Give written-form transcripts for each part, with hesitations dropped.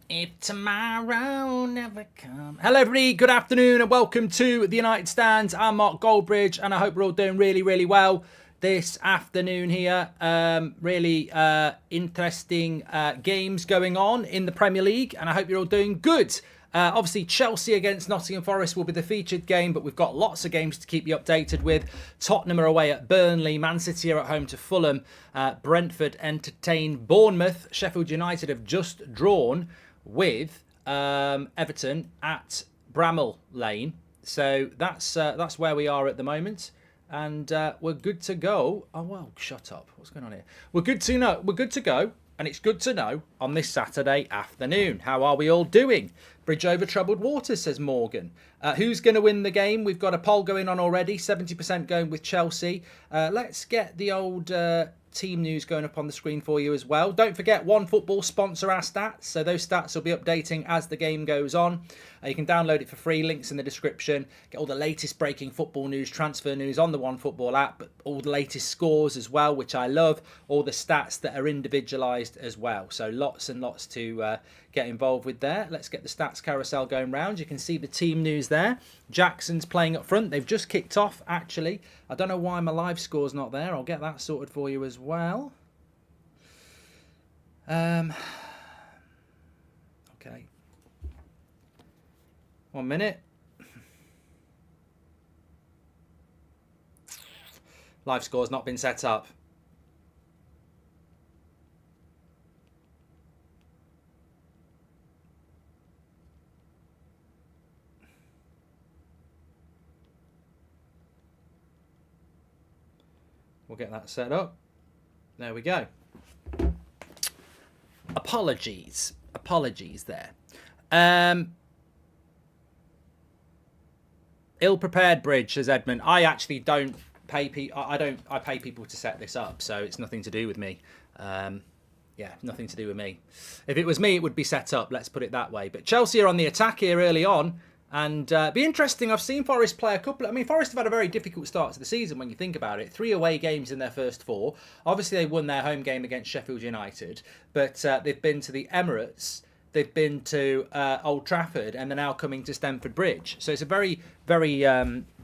If tomorrow never comes. Hello, everybody. Good afternoon, and welcome to the United Stands. I'm Mark Goldbridge, and I hope we're all doing really, really well this afternoon here. Really interesting games going on in the Premier League, and I hope you're all doing good. Obviously, Chelsea against Nottingham Forest will be the featured game, but we've got lots of games to keep you updated with. Tottenham are away at Burnley. Man City are at home to Fulham. Brentford entertain Bournemouth. Sheffield United have just drawn with Everton at Bramall Lane. So that's where we are at the moment. And we're good to go. Oh, well, shut up. What's going on here? We're good to go. And it's good to know on this Saturday afternoon. How are we all doing? Bridge over troubled waters, says Morgan. Who's going to win the game? We've got a poll going on already. 70% going with Chelsea. Let's get the old team news going up on the screen for you as well. Don't forget, OneFootball sponsor our stats. So those stats will be updating as the game goes on. You can download it for free. Links in the description. Get all the latest breaking football news, transfer news on the OneFootball app. But all the latest scores as well, which I love. All the stats that are individualised as well. So lots and lots to get involved with there. Let's get the stats carousel going round. You can see the team news there. Jackson's playing up front. They've just kicked off, actually. I don't know why my live score's not there. I'll get that sorted for you as well. Okay. 1 minute. Live score's not been set up. We'll get that set up. There we go. Apologies there. Ill-prepared bridge, says Edmund. I actually don't pay people. I pay people to set this up, so it's nothing to do with me. Yeah, nothing to do with me. If it was me, it would be set up. Let's put it that way. But Chelsea are on the attack here early on. And be interesting. I've seen Forest play a couple. I mean, Forest have had a very difficult start to the season when you think about it. 3 away games in their first 4. Obviously, they won their home game against Sheffield United. But they've been to the Emirates. They've been to Old Trafford. And they're now coming to Stamford Bridge. So it's a very, very,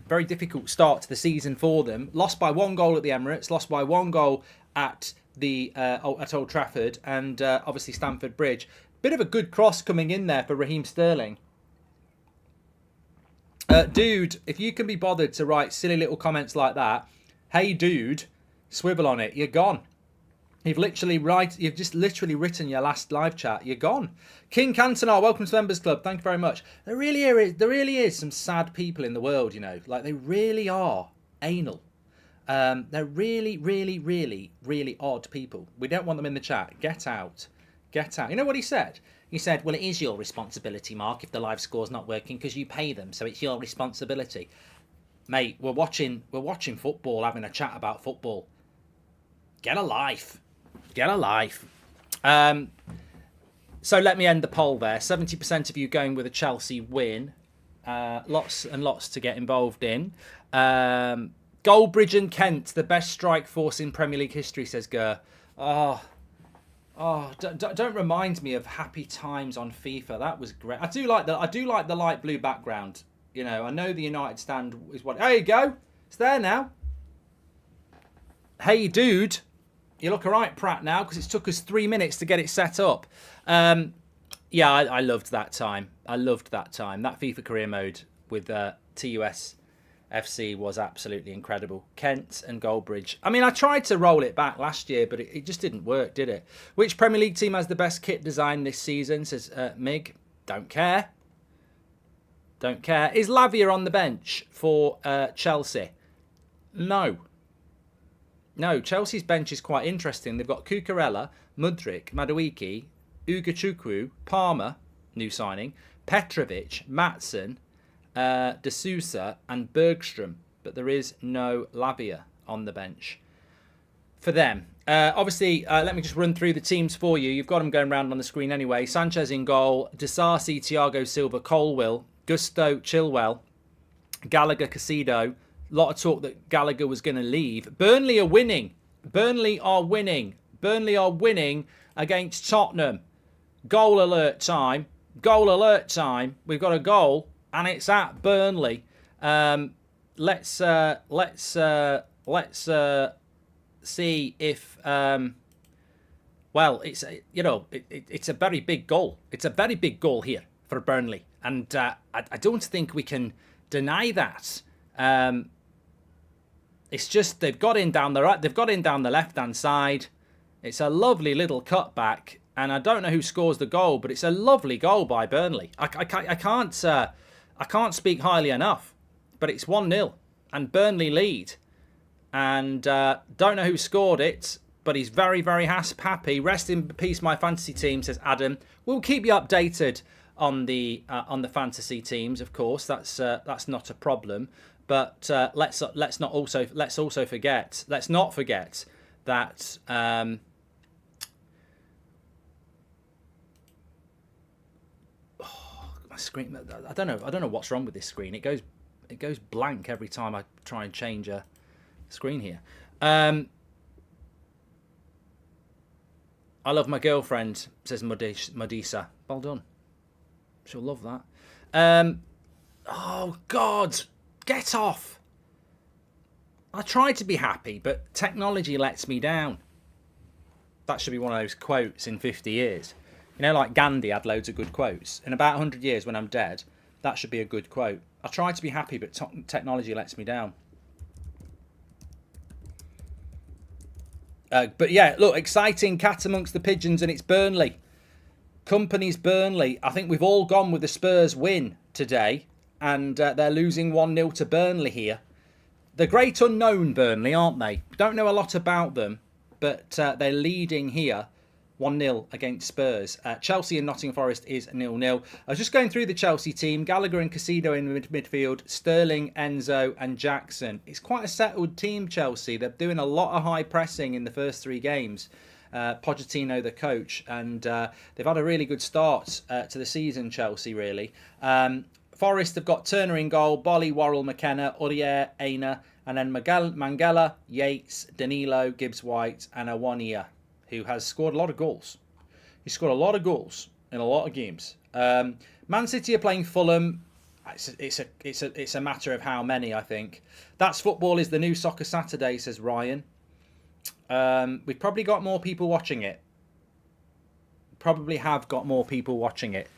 very difficult start to the season for them. Lost by 1 goal at the Emirates. Lost by 1 goal at at Old Trafford. And obviously Stamford Bridge. Bit of a good cross coming in there for Raheem Sterling. Dude, if you can be bothered to write silly little comments like that, hey dude, swivel on it, you're gone. You've just literally written your last live chat, you're gone. King Cantonar, welcome to Members Club, thank you very much. There really is some sad people in the world, you know, like they really are anal. They're really, really, really, really odd people. We don't want them in the chat. Get out. Get out. You know what he said? He said, well, it is your responsibility, Mark, if the live score's not working because you pay them, so it's your responsibility. Mate, we're watching football, having a chat about football. Get a life. Get a life. So let me end the poll there. 70% of you going with a Chelsea win. Lots and lots to get involved in. Goldbridge and Kent, the best strike force in Premier League history, says Gur. Oh, don't remind me of happy times on FIFA. That was great. I do like the light blue background. You know, I know the United stand is what. There you go. It's there now. Hey, dude, you look alright, Pratt, now because it took us 3 minutes to get it set up. Yeah, I loved that time. That FIFA career mode with TUS FC was absolutely incredible. Kent and Goldbridge. I mean, I tried to roll it back last year, but it just didn't work, did it? Which Premier League team has the best kit design this season, says Mig. Don't care. Don't care. Is Lavia on the bench for Chelsea? No. No, Chelsea's bench is quite interesting. They've got Cucurella, Mudryk, Madueke, Ugachukwu, Palmer, new signing, Petrovic, Matson, De Sousa and Bergstrom, but there is no Lavia on the bench for them. Obviously, let me just run through the teams for you. You've got them going around on the screen anyway. Sanchez in goal, Disasi, Thiago Silva, Colwill, Gusto, Chilwell, Gallagher, Casido. A lot of talk that Gallagher was going to leave. Burnley are winning. Burnley are winning against Tottenham. Goal alert time. Goal alert time. We've got a goal, and it's at Burnley. Let's see if well, it's a very big goal. It's a very big goal here for Burnley, and I don't think we can deny that. It's just they've got in down the right. They've got in down the left-hand side. It's a lovely little cutback, and I don't know who scores the goal, but it's a lovely goal by Burnley. I can't speak highly enough, but it's 1-0, and Burnley lead. And don't know who scored it, but he's very, very happy. Rest in peace, my fantasy team, says Adam. We'll keep you updated on the fantasy teams, of course. That's not a problem. But let's not forget that. My screen. I don't know what's wrong with this screen. It goes blank every time I try and change a screen here. I love my girlfriend, says Modisa. Well done. She'll love that. Oh God, get off. I try to be happy, but technology lets me down. That should be one of those quotes in 50 years. You know, like Gandhi had loads of good quotes. In about 100 years when I'm dead, that should be a good quote. I try to be happy, but technology lets me down. But yeah, look, exciting cat amongst the pigeons, and it's Burnley. Company's Burnley. I think we've all gone with the Spurs win today, and they're losing 1-0 to Burnley here. The great unknown Burnley, aren't they? We don't know a lot about them, but they're leading here 1-0 against Spurs. Chelsea and Nottingham Forest is 0-0. I was just going through the Chelsea team. Gallagher and Casido in midfield. Sterling, Enzo and Jackson. It's quite a settled team, Chelsea. They're doing a lot of high pressing in the first 3 games. Pochettino, the coach. And they've had a really good start to the season, Chelsea, really. Forest have got Turner in goal. Bolly, Worrell, McKenna, Aurier, Aina. And then Mangala, Yates, Danilo, Gibbs-White and Awania, who has scored a lot of goals. He's scored a lot of goals in a lot of games. Man City are playing Fulham. It's a matter of how many, I think. That's football is the new Soccer Saturday, says Ryan. We've probably got more people watching it. Probably have got more people watching it.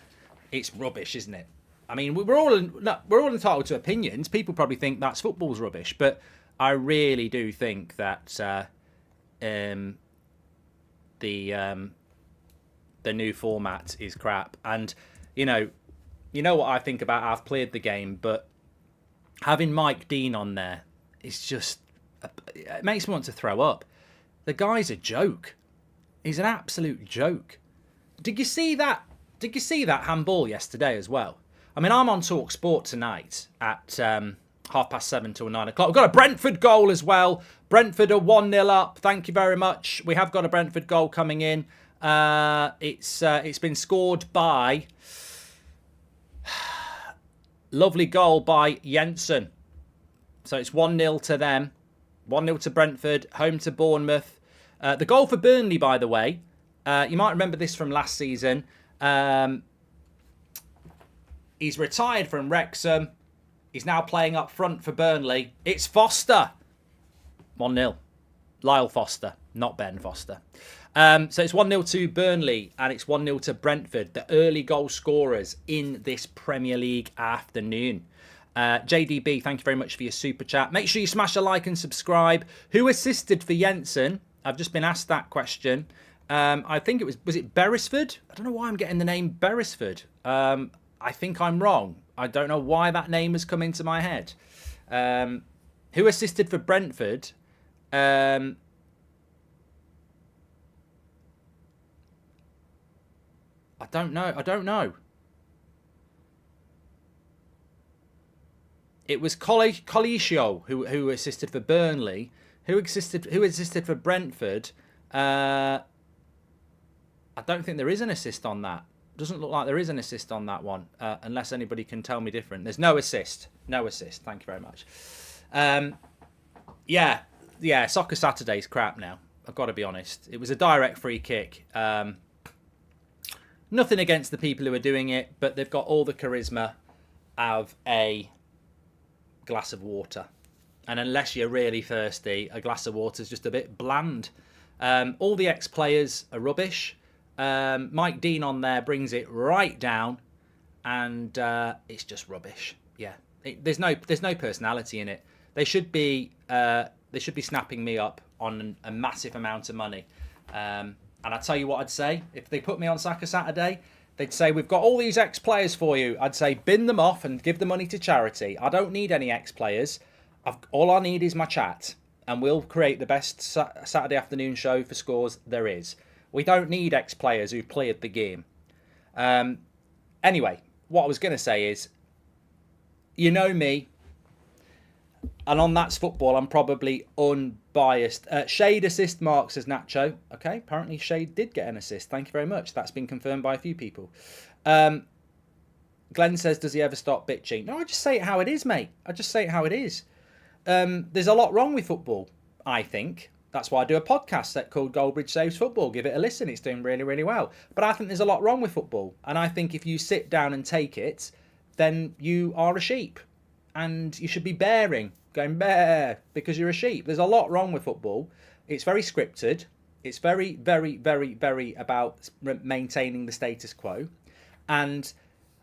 It's rubbish, isn't it? I mean, we're all entitled to opinions. People probably think that's football's rubbish, but I really do think that the new format is crap. And you know what I think about. I've played the game, but having Mike Dean on there is just, it makes me want to throw up. The guy's a joke. He's an absolute joke. Did you see that? Did you see that handball yesterday as well? I mean, I'm on Talk Sport tonight at 7:30 till 9 o'clock. We've got a Brentford goal as well. Brentford are 1-0 up. Thank you very much. We have got a Brentford goal coming in. It's been scored by lovely goal by Jensen. So it's 1-0 to them. 1-0 to Brentford. Home to Bournemouth. The goal for Burnley, by the way. You might remember this from last season. He's retired from Wrexham. He's now playing up front for Burnley. It's Foster. 1-0. Lyle Foster, not Ben Foster. So it's 1-0 to Burnley and it's 1-0 to Brentford, the early goal scorers in this Premier League afternoon. JDB, thank you very much for your super chat. Make sure you smash a like and subscribe. Who assisted for Jensen? I've just been asked that question. I think it was it Beresford? I don't know why I'm getting the name Beresford. I think I'm wrong. I don't know why that name has come into my head. Who assisted for Brentford? I don't know. It was Coliscio who assisted for Burnley. Who assisted for Brentford? I don't think there is an assist on that. Doesn't look like there is an assist on that one, unless anybody can tell me different. There's no assist. No assist. Thank you very much. Yeah. Soccer Saturday's crap now. I've got to be honest. It was a direct free kick. Nothing against the people who are doing it, but they've got all the charisma of a glass of water. And unless you're really thirsty, a glass of water is just a bit bland. All the ex-players are rubbish. Mike Dean on there brings it right down, and it's just rubbish. Yeah, there's no personality in it. They should be snapping me up on a massive amount of money. And I tell you what I'd say, if they put me on Sack a Saturday, they'd say, we've got all these ex-players for you. I'd say, bin them off and give the money to charity. I don't need any ex-players. All I need is my chat. And we'll create the best Saturday afternoon show for scores there is. We don't need ex-players who've played the game. Anyway, what I was going to say is, you know me, and on That's Football, I'm probably unbiased. Shade assist mark, says Nacho. Okay, apparently Shade did get an assist. Thank you very much. That's been confirmed by a few people. Glenn says, does he ever stop bitching? No, I just say it how it is, mate. I just say it how it is. There's a lot wrong with football, I think. That's why I do a podcast that called Goldbridge Saves Football. Give it a listen. It's doing really, really well. But I think there's a lot wrong with football. And I think if you sit down and take it, then you are a sheep. And you should be going bear, because you're a sheep. There's a lot wrong with football. It's very scripted. It's very, very, very, very about maintaining the status quo. And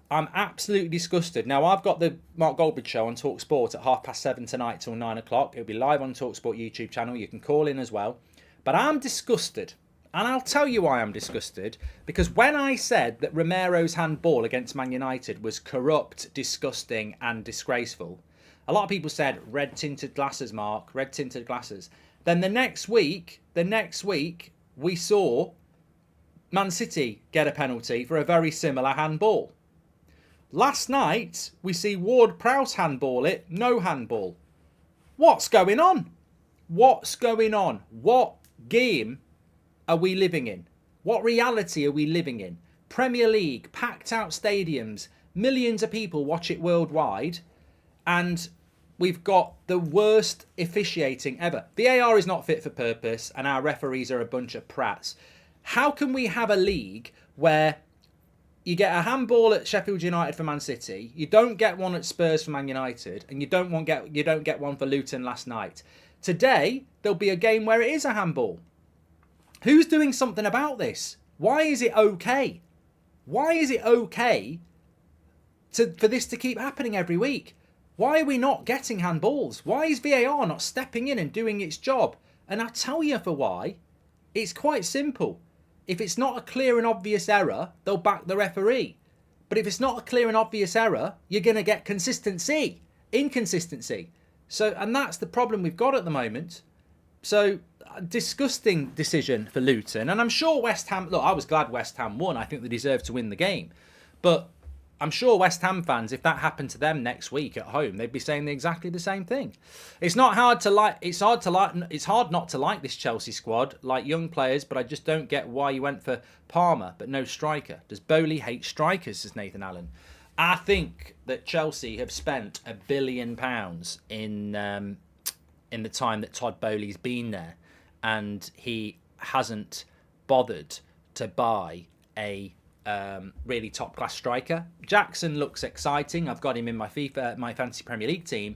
I'm absolutely disgusted. Now, I've got the Mark Goldbridge show on TalkSport at 7:30 tonight till 9 o'clock. It'll be live on TalkSport YouTube channel. You can call in as well. But I'm disgusted. And I'll tell you why I'm disgusted. Because when I said that Romero's handball against Man United was corrupt, disgusting and disgraceful, a lot of people said, red-tinted glasses, Mark, red-tinted glasses. Then the next week, we saw Man City get a penalty for a very similar handball. Last night, we see Ward-Prowse handball it, no handball. What's going on? What's going on? What game are we living in? What reality are we living in? Premier League, packed out stadiums, millions of people watch it worldwide, and we've got the worst officiating ever. VAR is not fit for purpose, and our referees are a bunch of prats. How can we have a league where you get a handball at Sheffield United for Man City, you don't get one at Spurs for Man United, and you don't get one for Luton last night? Today, there'll be a game where it is a handball. Who's doing something about this? Why is it okay? Why is it okay for this to keep happening every week? Why are we not getting handballs? Why is VAR not stepping in and doing its job? And I'll tell you for why. It's quite simple. If it's not a clear and obvious error, they'll back the referee. But if it's not a clear and obvious error, you're going to get inconsistency. So, and that's the problem we've got at the moment. So, disgusting decision for Luton. And I'm sure West Ham, look, I was glad West Ham won. I think they deserve to win the game. But I'm sure West Ham fans, if that happened to them next week at home, they'd be saying exactly the same thing. It's hard not to like this Chelsea squad, like young players, but I just don't get why you went for Palmer, but no striker. Does Bowley hate strikers, says Nathan Allen. I think that Chelsea have spent £1 billion in the time that Todd Bowley's been there, and he hasn't bothered to buy a really top-class striker. Jackson looks exciting. I've got him in my fantasy Premier League team.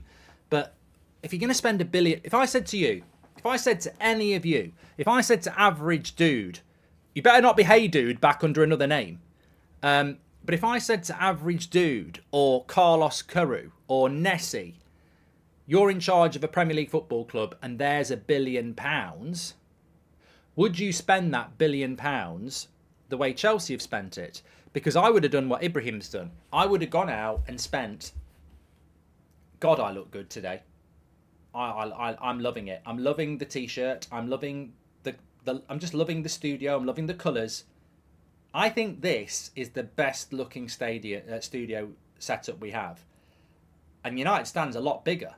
But if you're going to spend £1 billion... If I said to any of you, if I said to average dude, you better not be Hey Dude back under another name. But if I said to average dude or Carlos Carew or Nessie, you're in charge of a Premier League football club and there's £1 billion, would you spend that £1 billion the way Chelsea have spent it? Because I would have done what Ibrahim's done. I would have gone out and spent... God, I look good today. I'm loving it. I'm loving the T-shirt. I'm loving I'm just loving the studio. I'm loving the colours. I think this is the best looking studio setup we have. And United stands a lot bigger.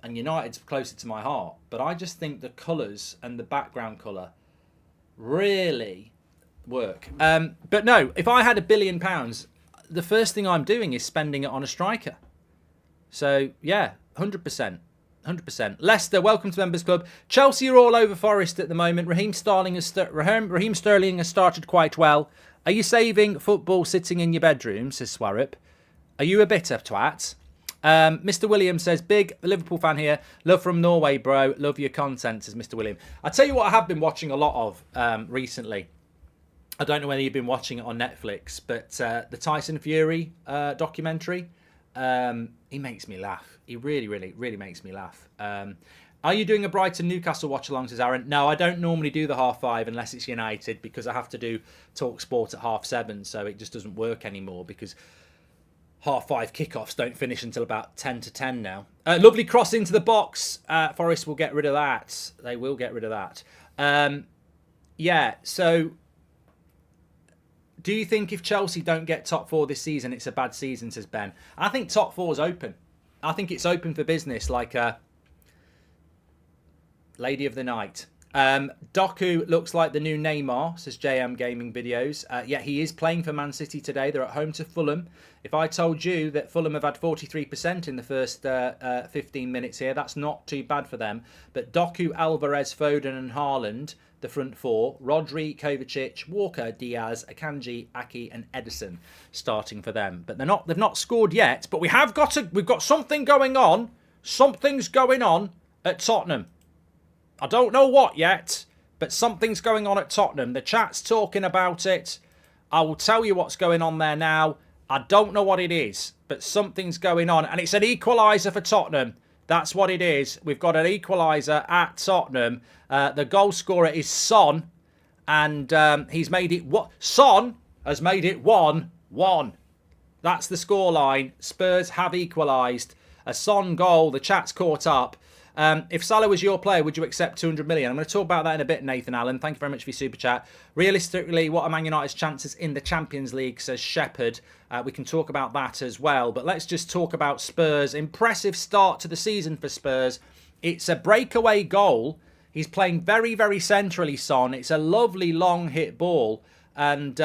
And United's closer to my heart. But I just think the colours and the background colour really work. But no, if I had £1 billion, the first thing I'm doing is spending it on a striker. So yeah, 100%. 100%. Leicester, welcome to Members Club. Chelsea are all over Forest at the moment. Raheem Sterling has started quite well. Are you saving football sitting in your bedroom, says Swarrup. Are you a bitter twat? Mr. Williams says, big Liverpool fan here. Love from Norway, bro. Love your content, says Mr. William. I tell you what I have been watching a lot of recently. I don't know whether you've been watching it on Netflix, but the Tyson Fury documentary, he makes me laugh. He really, really, really makes me laugh. Are you doing a Brighton Newcastle watch along, says Aaron? No, I don't normally do the 5:30 unless it's United, because I have to do Talk Sport at 7:30, so it just doesn't work anymore because 5:30 kickoffs don't finish until about 10 to 10 now. Lovely cross into the box. Forest will get rid of that. They will get rid of that. Yeah, so do you think if Chelsea don't get top 4 this season, it's a bad season, says Ben? I think top 4 is open. I think it's open for business, like a lady of the night. Doku looks like the new Neymar, says JM Gaming Videos. Yeah, he is playing for Man City today. They're at home to Fulham. If I told you that Fulham have had 43% in the first 15 minutes here, that's not too bad for them. But Doku, Alvarez, Foden and Haaland, the front 4. Rodri, Kovacic, Walker, Diaz, Akanji, Aki and Edison starting for them. But they've not scored yet. But we've got something going on. Something's going on at Tottenham. I don't know what yet, but something's going on at Tottenham. The chat's talking about it. I will tell you what's going on there now. I don't know what it is, but something's going on. And it's an equaliser for Tottenham. That's what it is. We've got an equaliser at Tottenham. The goal scorer is Son. And he's made it... Son has made it 1-1. That's the scoreline. Spurs have equalised. A Son goal. The chat's caught up. If Salah was your player, would you accept 200 million? I'm going to talk about that in a bit, Nathan Allen. Thank you very much for your super chat. Realistically, what are Man United's chances in the Champions League, says Shepherd. We can talk about that as well. But let's just talk about Spurs. Impressive start to the season for Spurs. It's a breakaway goal. He's playing very, very centrally, Son. It's a lovely long hit ball. And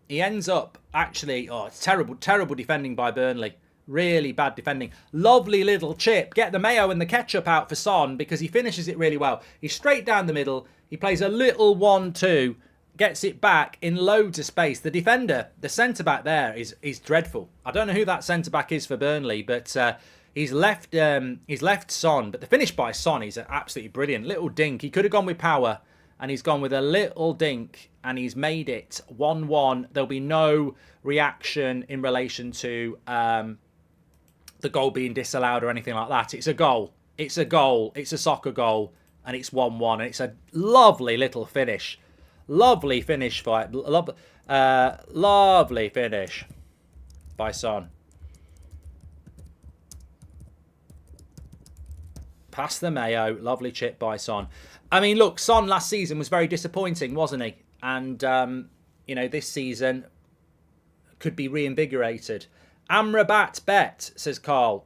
he ends up actually... Oh, it's terrible, terrible defending by Burnley. Really bad defending. Lovely little chip. Get the mayo and the ketchup out for Son because he finishes it really well. He's straight down the middle. He plays a little 1-2. Gets it back in loads of space. The defender, the centre-back there is dreadful. I don't know who that centre-back is for Burnley, but he's left Son. But the finish by Son is absolutely brilliant. Little dink. He could have gone with power, and he's gone with a little dink, and he's made it 1-1. There'll be no reaction in relation to... the goal being disallowed or anything like that. It's a goal. It's a goal. It's a soccer goal. And it's 1-1. And it's a lovely little finish. Lovely finish fight. Lovely finish by Son. Past the mayo. Lovely chip by Son. I mean, look, Son last season was very disappointing, wasn't he? And, this season could be reinvigorated. Amrabat bet, says Carl.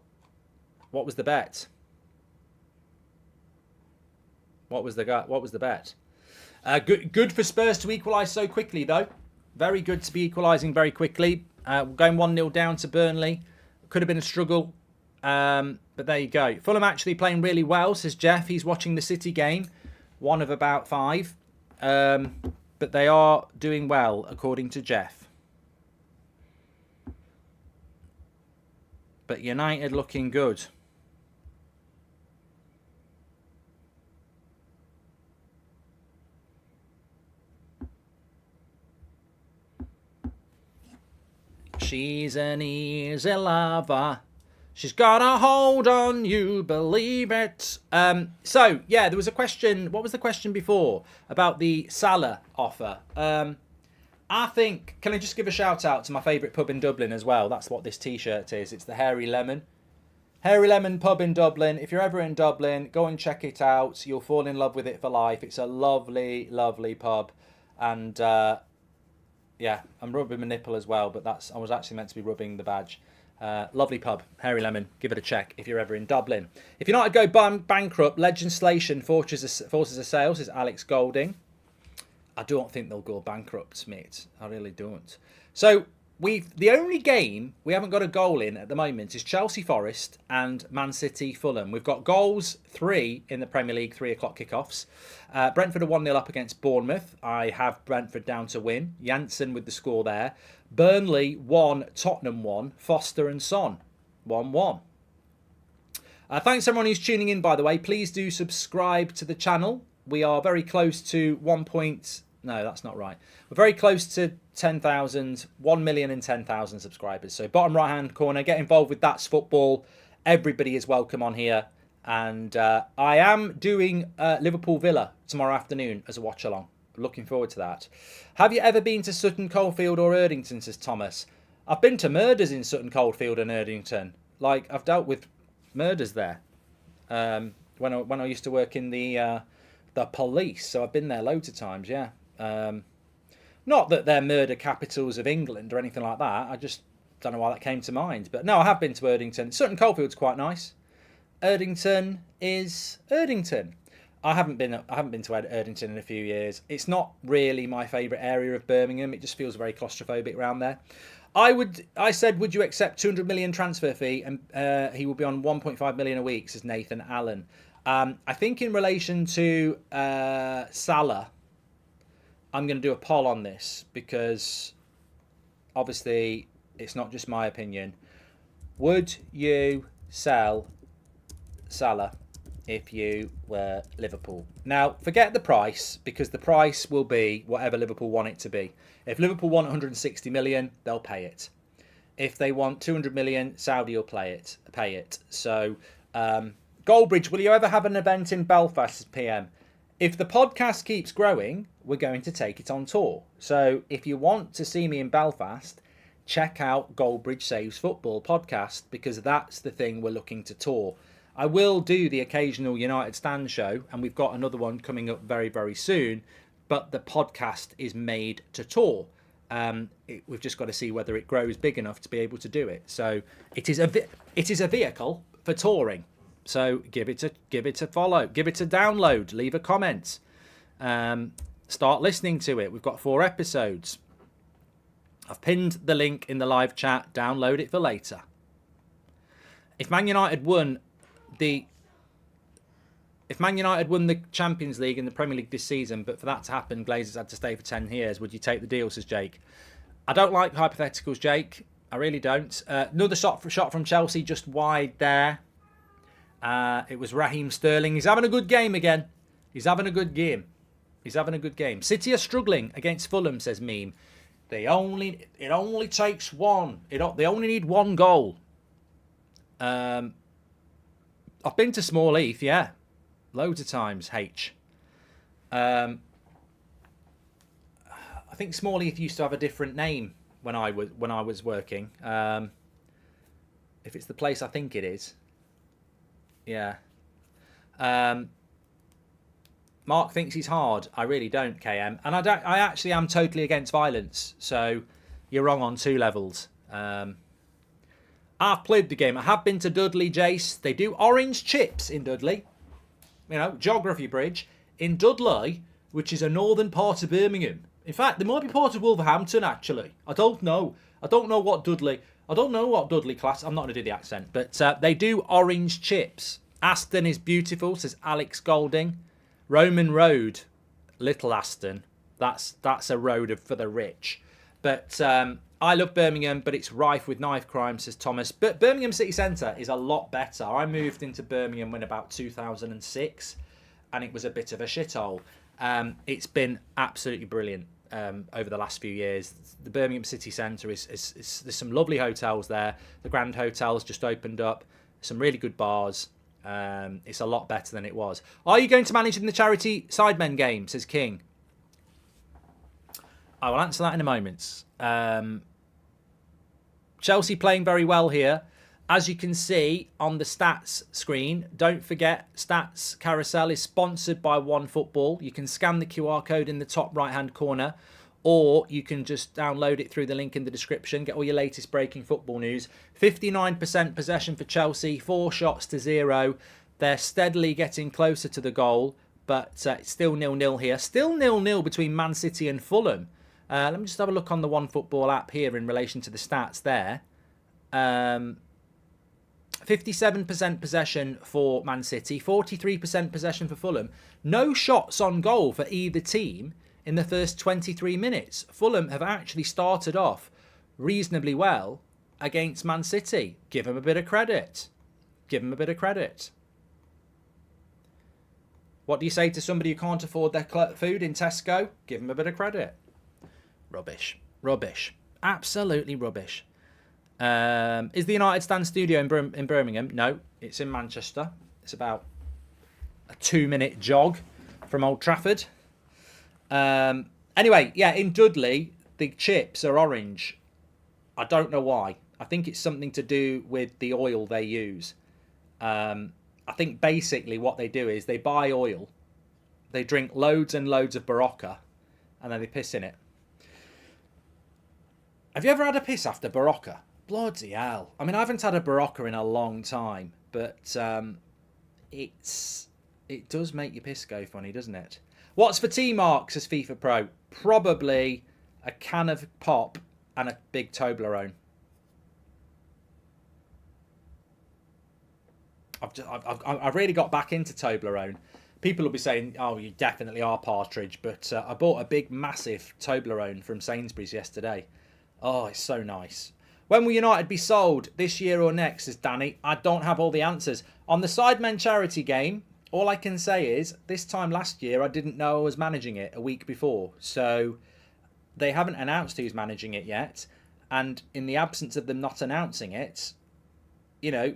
What was the bet? What was the bet? Good for Spurs to equalise so quickly, though. Very good to be equalising very quickly. Going 1-0 down to Burnley. Could have been a struggle. But there you go. Fulham actually playing really well, says Jeff. He's watching the City game. 1 of about 5. But they are doing well, according to Jeff. But United looking good. She's an easy lover. She's got a hold on you, believe it. So, yeah, there was a question. What was the question before? About the Salah offer. I think, can I just give a shout out to my favourite pub in Dublin as well? That's what this t-shirt is. It's the Hairy Lemon. Hairy Lemon pub in Dublin. If you're ever in Dublin, go and check it out. You'll fall in love with it for life. It's a lovely, lovely pub. And, yeah, I'm rubbing my nipple as well, but I was actually meant to be rubbing the badge. Lovely pub, Hairy Lemon. Give it a check if you're ever in Dublin. If United go bankrupt, legislation forces a sale, says Alex Golding. I don't think they'll go bankrupt, mate. I really don't. So, the only game we haven't got a goal in at the moment is Chelsea Forest and Man City Fulham. We've got goals 3 in the Premier League 3:00 kickoffs. Brentford are 1-0 up against Bournemouth. I have Brentford down to win. Janssen with the score there. Burnley 1, Tottenham 1, Foster and Son 1-1. Thanks everyone who's tuning in, by the way. Please do subscribe to the channel. We are very close to no, that's not right. We're very close to 10,000, 1,010,000 subscribers. So bottom right-hand corner, get involved with That's Football. Everybody is welcome on here. And I am doing Liverpool Villa tomorrow afternoon as a watch-along. Looking forward to that. Have you ever been to Sutton Coldfield or Erdington, says Thomas. I've been to murders in Sutton Coldfield and Erdington. Like, I've dealt with murders there. When I used to work in the police. So I've been there loads of times, yeah. Not that they're murder capitals of England or anything like that. I just don't know why that came to mind. But no, I have been to Erdington. Sutton Coldfield's quite nice. Erdington is Erdington. I haven't been to Erdington in a few years. It's not really my favourite area of Birmingham. It just feels very claustrophobic around there. I said, would you accept 200 million transfer fee? And he will be on 1.5 million a week, says Nathan Allen. I think in relation to Salah, I'm going to do a poll on this because obviously it's not just my opinion. Would you sell Salah if you were Liverpool? Now, forget the price because the price will be whatever Liverpool want it to be. If Liverpool want 160 million, they'll pay it. If they want 200 million, Saudi will pay it. So, Goldbridge, will you ever have an event in Belfast, PM? If the podcast keeps growing, we're going to take it on tour. So if you want to see me in Belfast, check out Goldbridge Saves Football podcast because that's the thing we're looking to tour. I will do the occasional United Stand show, and we've got another one coming up very, very soon, but the podcast is made to tour. We've just got to see whether it grows big enough to be able to do it. So it is a vehicle for touring. So give it a follow, give it a download, leave a comment, start listening to it. We've got 4 episodes. I've pinned the link in the live chat. Download it for later. If Man United won the Champions League and the Premier League this season, but for that to happen, Glazers had to stay for 10 years, would you take the deal, says Jake? I don't like hypotheticals, Jake. I really don't. Another shot from Chelsea just wide there. It was Raheem Sterling. He's having a good game again. He's having a good game. City are struggling against Fulham, says Meme. It only takes one. They only need one goal. I've been to Small Heath, yeah. Loads of times, H. I think Small Heath used to have a different name when I was working. If it's the place I think it is. Yeah. Mark thinks he's hard. I really don't, KM. And I actually am totally against violence. So you're wrong on 2 levels. I've played the game. I have been to Dudley, Jace. They do orange chips in Dudley. Geography bridge. In Dudley, which is a northern part of Birmingham. In fact, they might be part of Wolverhampton, actually. I don't know what Dudley class. I'm not going to do the accent. But they do orange chips. Aston is beautiful, says Alex Golding. Roman Road, Little Aston. That's a road for the rich. But I love Birmingham, but it's rife with knife crime, says Thomas. But Birmingham City Centre is a lot better. I moved into Birmingham in about 2006, and it was a bit of a shithole. It's been absolutely brilliant over the last few years. The Birmingham City Centre is there's some lovely hotels there. The Grand Hotel's just opened up. Some really good bars. It's a lot better than it was. Are you going to manage in the charity Sidemen game, says King? I will answer that in a moment. Chelsea playing very well here. As you can see on the stats screen, don't forget Stats Carousel is sponsored by OneFootball. You can scan the QR code in the top right-hand corner, or you can just download it through the link in the description. Get all your latest breaking football news. 59% possession for Chelsea, 4 shots to 0. They're steadily getting closer to the goal, but it's still 0-0 here. Still 0-0 between Man City and Fulham. Let me just have a look on the OneFootball app here in relation to the stats there. 57% possession for Man City, 43% possession for Fulham. No shots on goal for either team in the first 23 minutes. Fulham have actually started off reasonably well against Man City. Give them a bit of credit. Give them a bit of credit. What do you say to somebody who can't afford their food in Tesco? Give them a bit of credit. Rubbish. Rubbish. Absolutely rubbish. Is the United Stand studio in Birmingham? No, it's in Manchester. It's about a 2-minute jog from Old Trafford. Anyway, yeah, in Dudley, the chips are orange. I don't know why. I think it's something to do with the oil they use. I think basically what they do is they buy oil, they drink loads and loads of Barocca, and then they piss in it. Have you ever had a piss after Barocca? Bloody hell. I mean, I haven't had a Barocca in a long time, but it does make your piss go funny, doesn't it? What's for tea, Mark, says FIFA Pro? Probably a can of pop and a big Toblerone. I've really got back into Toblerone. People will be saying, oh, you definitely are Partridge, but I bought a big, massive Toblerone from Sainsbury's yesterday. Oh, it's so nice. When will United be sold, this year or next, says Danny? I don't have all the answers. On the Sidemen charity game, all I can say is, this time last year, I didn't know I was managing it a week before. So they haven't announced who's managing it yet. And in the absence of them not announcing it, you know,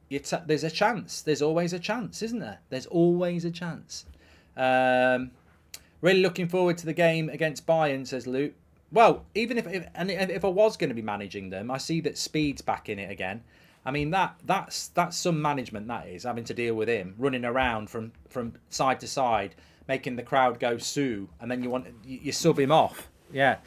there's a chance. There's always a chance, isn't there? There's always a chance. Really looking forward to the game against Bayern, says Luke. Well, even if I was going to be managing them, I see that Speed's back in it again. I mean, that's some management, that is, having to deal with him running around from side to side, making the crowd go sue, and then you sub him off. Yeah.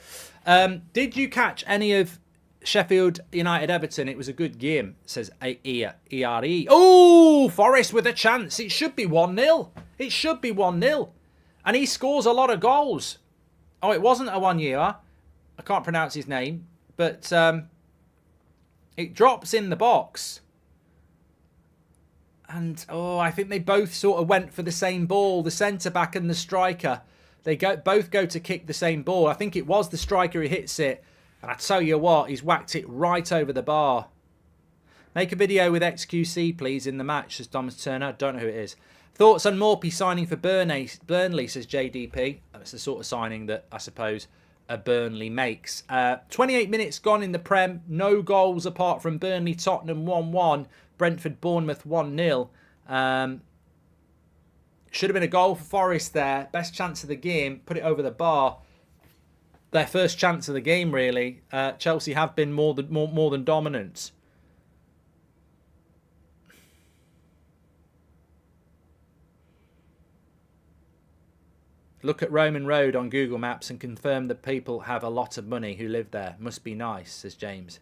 Did you catch any of Sheffield United Everton? It was a good game, says ERE. Oh, Forest with a chance. It should be 1-0. It should be 1-0. And he scores a lot of goals. Oh, it wasn't a 1-year. I can't pronounce his name. But it drops in the box. And, I think they both sort of went for the same ball. The centre-back and the striker. They both go to kick the same ball. I think it was the striker who hits it. And I tell you what, he's whacked it right over the bar. Make a video with XQC, please, in the match, says Thomas Turner. Don't know who it is. Thoughts on Morphy signing for Burnley, says JDP. That's the sort of signing that, I suppose, a Burnley makes. 28 minutes gone in the Prem. No goals apart from Burnley, Tottenham 1-1. Brentford, Bournemouth 1-0. Should have been a goal for Forest there. Best chance of the game. Put it over the bar. Their first chance of the game, really. Chelsea have been more than dominant. Look at Roman Road on Google Maps and confirm that people have a lot of money who live there. Must be nice, says James.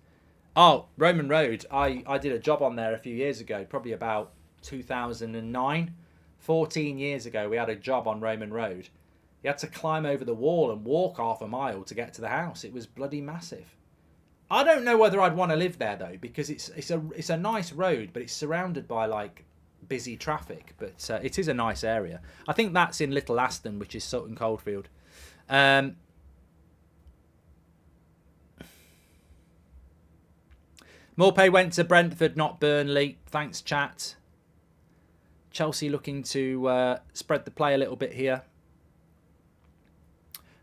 Oh, Roman Road. I did a job on there a few years ago, probably about 2009. 14 years ago, we had a job on Roman Road. You had to climb over the wall and walk half a mile to get to the house. It was bloody massive. I don't know whether I'd want to live there, though, because it's a nice road, but it's surrounded by, like, busy traffic. But it is a nice area. I think that's in Little Aston, which is Sutton Coldfield. Morpay went to Brentford, not Burnley. Thanks, chat. Chelsea looking to spread the play a little bit here.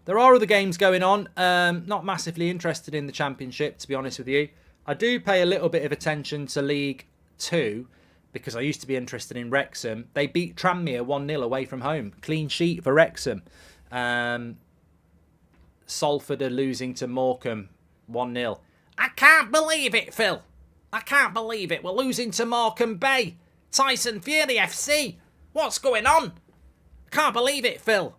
There are other games going on. Not massively interested in the Championship, to be honest with you. I do pay a little bit of attention to League 2 because I used to be interested in Wrexham. They beat Tranmere 1-0 away from home. Clean sheet for Wrexham. Salford are losing to Morecambe 1-0. I can't believe it, Phil. I can't believe it. We're losing to Morecambe Bay. Tyson Fury FC. What's going on? I can't believe it, Phil.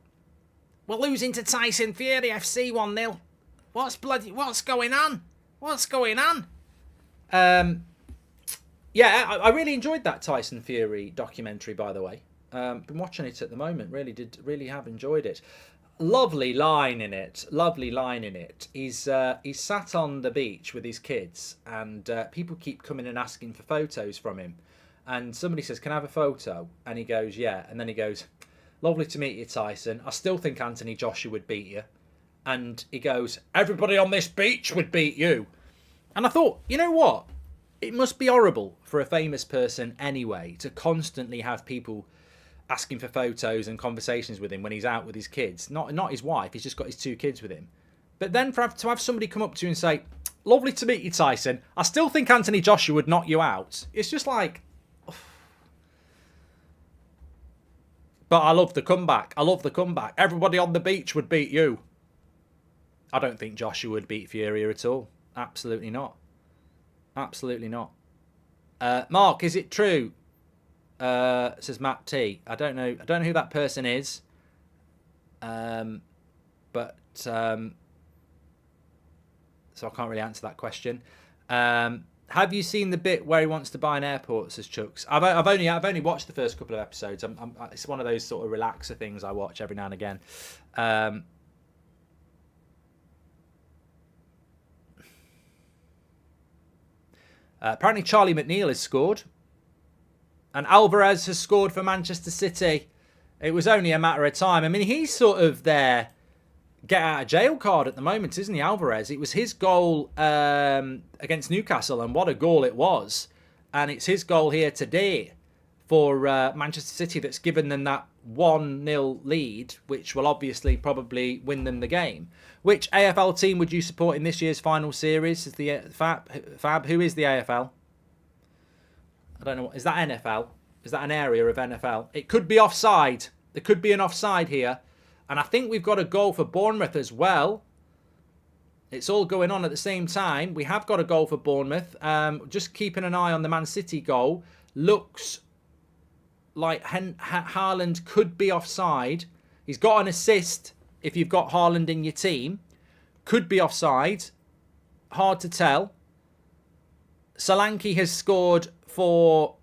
We're losing to Tyson Fury FC 1-0. What's going on? What's going on? Yeah, I really enjoyed that Tyson Fury documentary, by the way. Been watching it at the moment. Really have enjoyed it. Lovely line in it. Lovely line in it. He's sat on the beach with his kids, and people keep coming and asking for photos from him. And somebody says, "Can I have a photo?" And he goes, "Yeah." And then he goes, "Lovely to meet you, Tyson. I still think Anthony Joshua would beat you." And he goes, "Everybody on this beach would beat you." And I thought, you know what? It must be horrible for a famous person anyway to constantly have people asking for photos and conversations with him when he's out with his kids. Not his wife, he's just got his 2 kids with him. But then to have somebody come up to you and say, "Lovely to meet you, Tyson. I still think Anthony Joshua would knock you out." It's just like... But I love the comeback. I love the comeback. Everybody on the beach would beat you. I don't think Joshua would beat Fury at all. Absolutely not. Absolutely not. Mark, is it true? Says Matt T. I don't know who that person is. So I can't really answer that question. Have you seen the bit where he wants to buy an airport? Says Chucks. I've only watched the first couple of episodes. It's one of those sort of relaxer things I watch every now and again. Apparently Charlie McNeil has scored. And Alvarez has scored for Manchester City. It was only a matter of time. I mean, he's sort of their get out of jail card at the moment, isn't he, Alvarez? It was his goal against Newcastle, and what a goal it was. And it's his goal here today for Manchester City that's given them that 1-0 lead, which will obviously probably win them the game. Which AFL team would you support in this year's final series? Is the Fab? Who is the AFL? I don't know. Is that NFL? Is that an area of NFL? It could be offside. There could be an offside here. And I think we've got a goal for Bournemouth as well. It's all going on at the same time. We have got a goal for Bournemouth. Just keeping an eye on the Man City goal. Looks like Haaland could be offside. He's got an assist if you've got Haaland in your team. Could be offside. Hard to tell. Solanke has scored for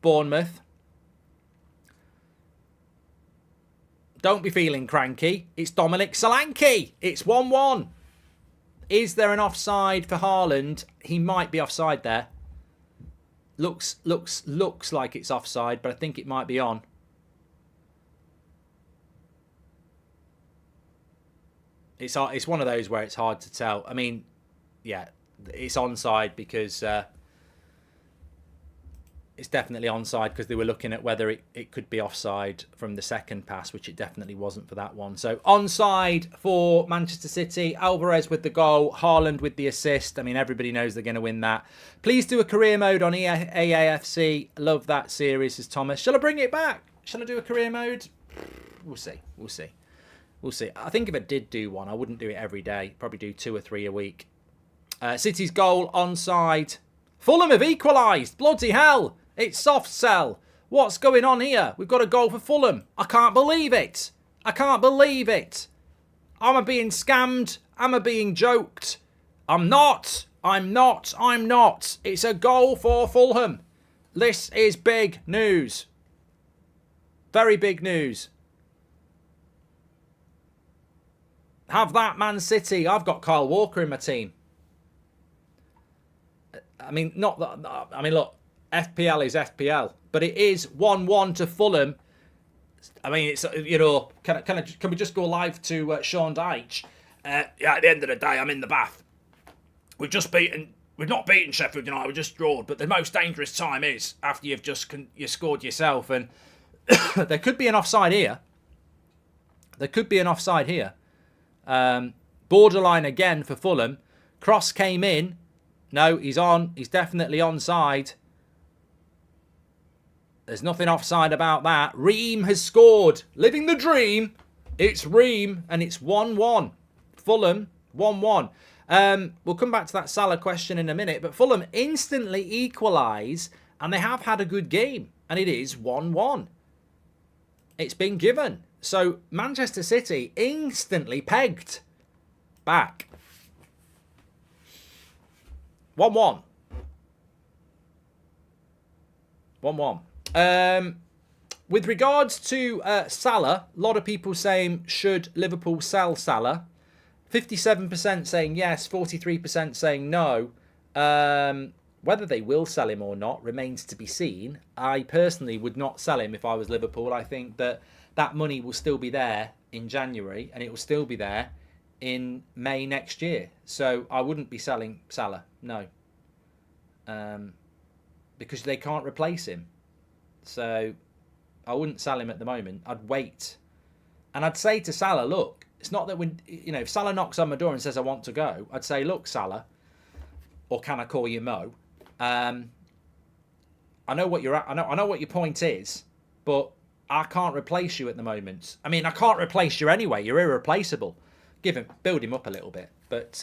Bournemouth. Don't be feeling cranky. It's Dominic Solanke. It's 1-1. Is there an offside for Haaland? He might be offside there. Looks like it's offside, but I think it might be on. It's one of those where it's hard to tell. I mean, yeah, it's onside because it's definitely onside because they were looking at whether it could be offside from the second pass, which it definitely wasn't for that one. So onside for Manchester City. Alvarez with the goal, Haaland with the assist. I mean, everybody knows they're going to win that. Please do a career mode on AAFC. Love that series, says Thomas. Shall I bring it back? Shall I do a career mode? We'll see. I think if I did do one, I wouldn't do it every day. Probably do 2 or 3 a week. City's goal, onside. Fulham have equalised. Bloody hell. It's soft sell. What's going on here? We've got a goal for Fulham. I can't believe it. Am I being scammed? Am I being joked? I'm not. It's a goal for Fulham. This is big news. Very big news. Have that, Man City. I've got Kyle Walker in my team. I mean, not that. I mean, look, FPL is FPL, but it is 1-1 to Fulham. I mean, it's can we just go live to Sean Dyche? Yeah, at the end of the day, I'm in the bath. We've not beaten Sheffield United. We just drawed, but the most dangerous time is after you've just scored yourself, and there could be an offside here. Borderline again for Fulham. Cross came in. No, he's on. He's definitely onside. There's nothing offside about that. Ream has scored. Living the dream. It's Ream, and it's 1-1. Fulham, 1-1. We'll come back to that Salah question in a minute, but Fulham instantly equalise, and they have had a good game, and it is 1-1. It's been given. So Manchester City instantly pegged back. 1-1. with regards to Salah, a lot of people saying, should Liverpool sell Salah? 57% saying yes, 43% saying no. Whether they will sell him or not remains to be seen. I personally would not sell him if I was Liverpool. I think that that money will still be there in January, and it will still be there in May next year. So I wouldn't be selling Salah, no. Because they can't replace him. So I wouldn't sell him at the moment. I'd wait. And I'd say to Salah, look, it's not that when, you know, if Salah knocks on my door and says I want to go, I'd say, look, Salah, or can I call you Mo? I know what you're at. I know what your point is, but I can't replace you at the moment. I mean, I can't replace you anyway. You're irreplaceable. Build him up a little bit. But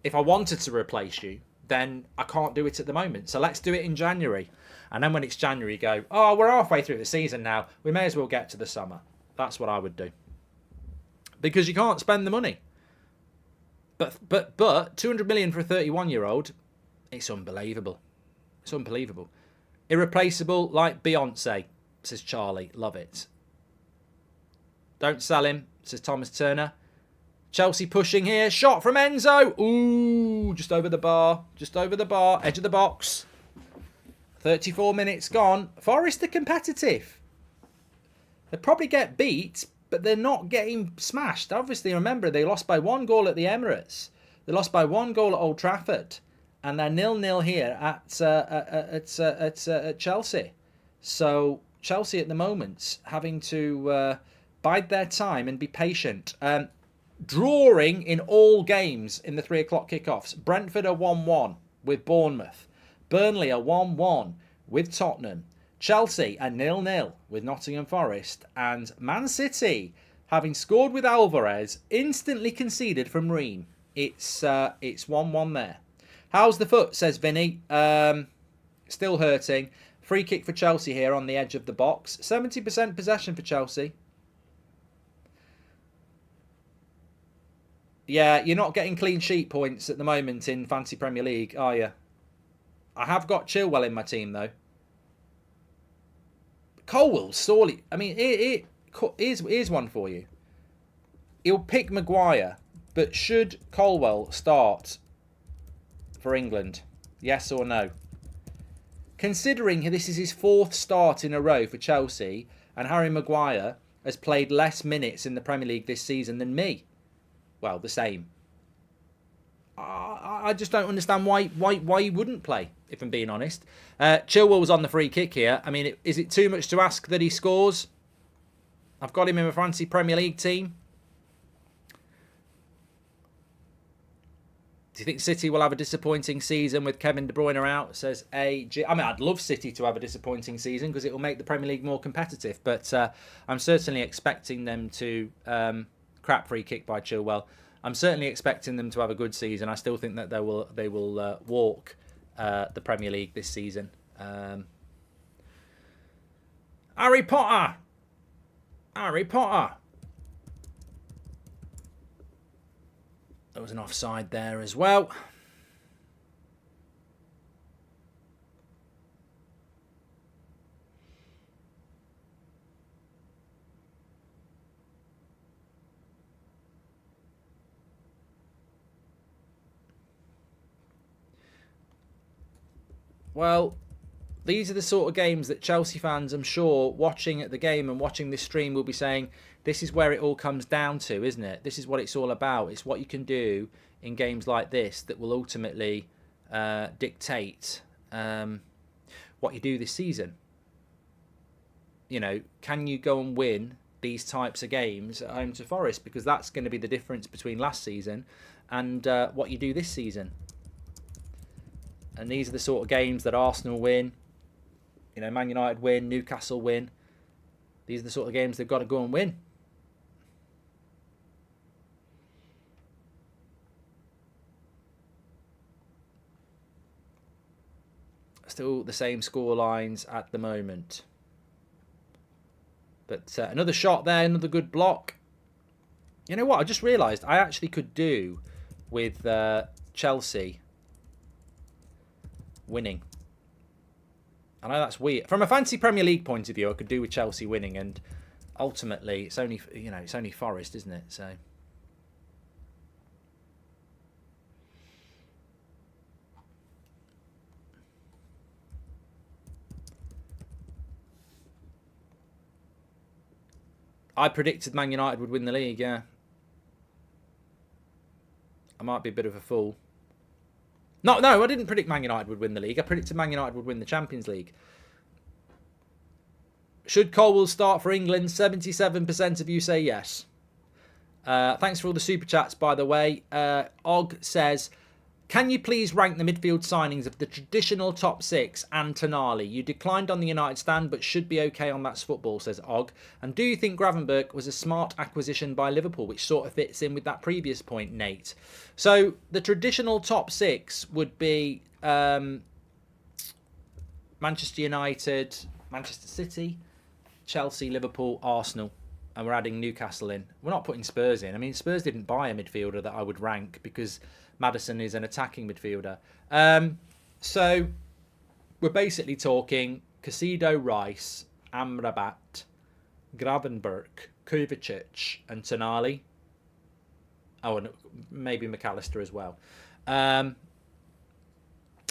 if I wanted to replace you, then I can't do it at the moment. So let's do it in January. And then when it's January, go, oh, we're halfway through the season now. We may as well get to the summer. That's what I would do. Because you can't spend the money. But 200 million for a 31-year-old, it's unbelievable. It's unbelievable. Irreplaceable like Beyonce, says Charlie. Love it. Don't sell him, says Thomas Turner. Chelsea pushing here. Shot from Enzo. Ooh, just over the bar. Just over the bar. Edge of the box. 34 minutes gone. Forest are competitive. They probably get beat, but they're not getting smashed. Obviously, remember, they lost by 1 goal at the Emirates. They lost by 1 goal at Old Trafford. And they're 0-0 here at Chelsea. So Chelsea at the moment having to bide their time and be patient. Drawing in all games in the 3 o'clock kickoffs. Brentford are 1-1 with Bournemouth. Burnley are 1-1 with Tottenham. Chelsea are 0-0 with Nottingham Forest. And Man City, having scored with Alvarez, instantly conceded from Ream. It's 1-1 there. How's the foot, says Vinny. Still hurting. Free kick for Chelsea here on the edge of the box. 70% possession for Chelsea. Yeah, you're not getting clean sheet points at the moment in Fantasy Premier League, are you? I have got Chilwell in my team, though. Colwell, sorely. I mean, here's one for you. He'll pick Maguire, but should Colwell start for England? Yes or no? Considering this is his 4th start in a row for Chelsea, and Harry Maguire has played less minutes in the Premier League this season than me. Well, the same. I just don't understand why he wouldn't play, if I'm being honest. Chilwell was on the free kick here. I mean, is it too much to ask that he scores? I've got him in my fantasy Premier League team. Do you think City will have a disappointing season with Kevin De Bruyne out? Says AG. I mean, I'd love City to have a disappointing season because it will make the Premier League more competitive. But I'm certainly expecting them to... crap free kick by Chilwell. I'm certainly expecting them to have a good season. I still think that they will walk the Premier League this season. Harry Potter. Harry Potter. There was an offside there as well. Well, these are the sort of games that Chelsea fans, I'm sure, watching at the game and watching this stream will be saying, this is where it all comes down to, isn't it? This is what it's all about. It's what you can do in games like this that will ultimately dictate what you do this season. You know, can you go and win these types of games at home to Forest? Because that's going to be the difference between last season and what you do this season. And these are the sort of games that Arsenal win, you know, Man United win, Newcastle win. These are the sort of games they've got to go and win. Still the same score lines at the moment. But another shot there, another good block. You know what? I just realised I actually could do with Chelsea winning. I know that's weird. From a fancy Premier League point of view, I could do with Chelsea winning, and ultimately, it's only, you know, it's only Forest, isn't it? So. I predicted Man United would win the league, yeah. I might be a bit of a fool. No, I didn't predict Man United would win the league. I predicted Man United would win the Champions League. Should Colwill start for England? 77% of you say yes. Thanks for all the super chats, by the way. Og says, can you please rank the midfield signings of the traditional top six and Tonali? You declined on the United stand, but should be okay on That's Football, says Og. And do you think Gravenberch was a smart acquisition by Liverpool, which sort of fits in with that previous point, Nate? So the traditional top six would be Manchester United, Manchester City, Chelsea, Liverpool, Arsenal. And we're adding Newcastle in. We're not putting Spurs in. I mean, Spurs didn't buy a midfielder that I would rank because Maddison is an attacking midfielder. So we're basically talking Caicedo, Rice, Amrabat, Gravenberch, Kovacic, and Tonali. Oh, and maybe McAllister as well. I'm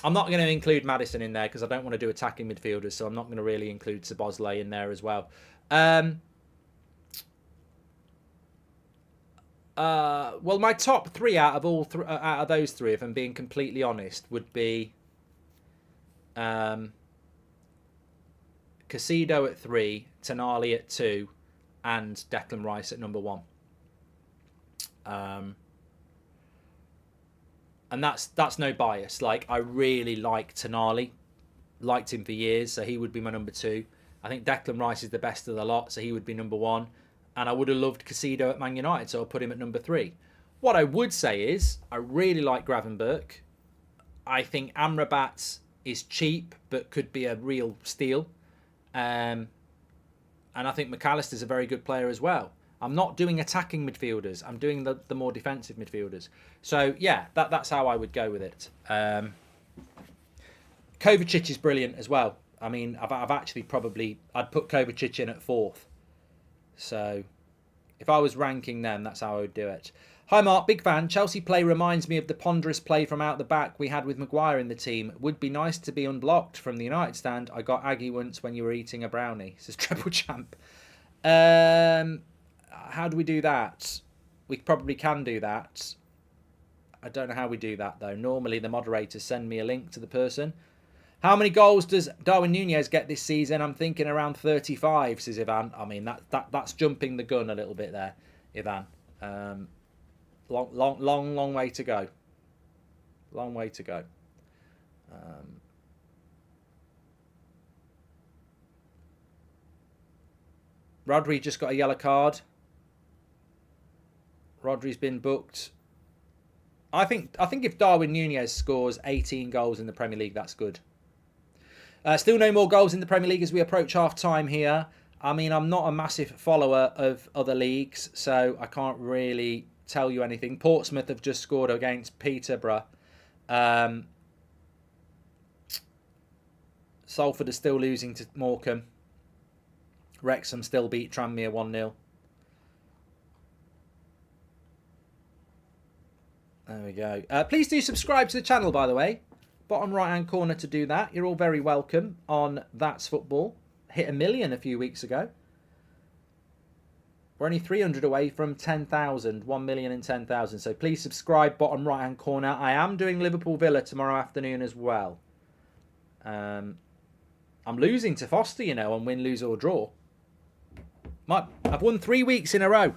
not going to include Maddison in there because I don't want to do attacking midfielders, so I'm not going to really include Szoboszlai in there as well. Well, my top three out of those three, if I'm being completely honest, would be Caicedo at 3, Tonali at 2, and Declan Rice at number 1. And that's no bias. Like, I really like Tonali, liked him for years, so he would be my number 2. I think Declan Rice is the best of the lot, so he would be number 1. And I would have loved Caicedo at Man United, so I'll put him at number 3. What I would say is, I really like Gravenberch. I think Amrabat is cheap, but could be a real steal. And I think McAllister's a very good player as well. I'm not doing attacking midfielders. I'm doing the more defensive midfielders. So, yeah, that's how I would go with it. Kovacic is brilliant as well. I mean, I've actually I'd put Kovacic in at 4th. So, if I was ranking them, that's how I would do it. Hi, Mark. Big fan. Chelsea play reminds me of the ponderous play from out the back we had with Maguire in the team. Would be nice to be unblocked from the United stand. I got Aggie once when you were eating a brownie, says Treble Champ. How do we do that? We probably can do that. I don't know how we do that, though. Normally, the moderators send me a link to the person. How many goals does Darwin Nunez get this season? I'm thinking around 35, says Ivan. I mean, that's jumping the gun a little bit there, Ivan. Long way to go. Long way to go. Rodri just got a yellow card. Rodri's been booked. I think if Darwin Nunez scores 18 goals in the Premier League, that's good. Still no more goals in the Premier League as we approach half-time here. I mean, I'm not a massive follower of other leagues, so I can't really tell you anything. Portsmouth have just scored against Peterborough. Salford are still losing to Morecambe. Wrexham still beat Tranmere 1-0. There we go. Please do subscribe to the channel, by the way. Bottom right-hand corner to do that. You're all very welcome on That's Football. Hit 1 million a few weeks ago. We're only 300 away from 10,000. 1 million and 10,000. So please subscribe, bottom right-hand corner. I am doing Liverpool Villa tomorrow afternoon as well. I'm losing to Foster, you know, on win, lose or draw. I've won 3 weeks in a row.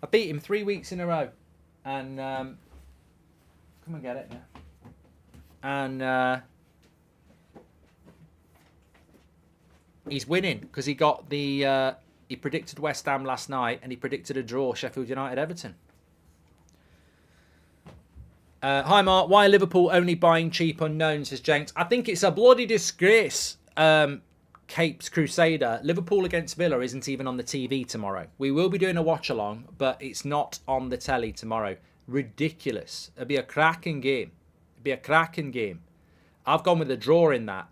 I beat him 3 weeks in a row. And come and get it. Yeah. And he's winning because he got the he predicted West Ham last night and he predicted a draw, Sheffield United Everton. Hi Mark, why Liverpool only buying cheap unknowns, says Jenks. I think it's a bloody disgrace. Capes Crusader, Liverpool against Villa isn't even on the TV tomorrow. We will be doing a watch along, but it's not on the telly tomorrow. Ridiculous. It'll be a cracking game. I've gone with a draw in that.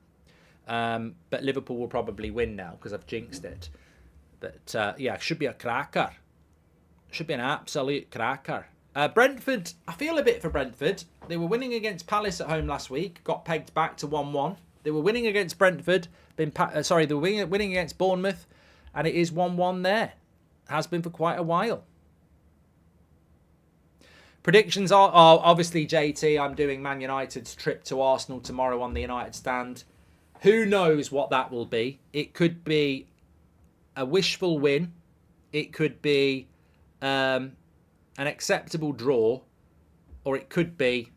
But Liverpool will probably win now because I've jinxed it. But yeah, it should be a cracker. Should be an absolute cracker. Brentford, I feel a bit for Brentford. They were winning against Palace at home last week. Got pegged back to 1-1. They were winning against Brentford. They were winning against Bournemouth. And it is 1-1 there. Has been for quite a while. Predictions are obviously, JT, I'm doing Man United's trip to Arsenal tomorrow on the United stand. Who knows what that will be? It could be a wishful win. It could be an acceptable draw. Or it could be,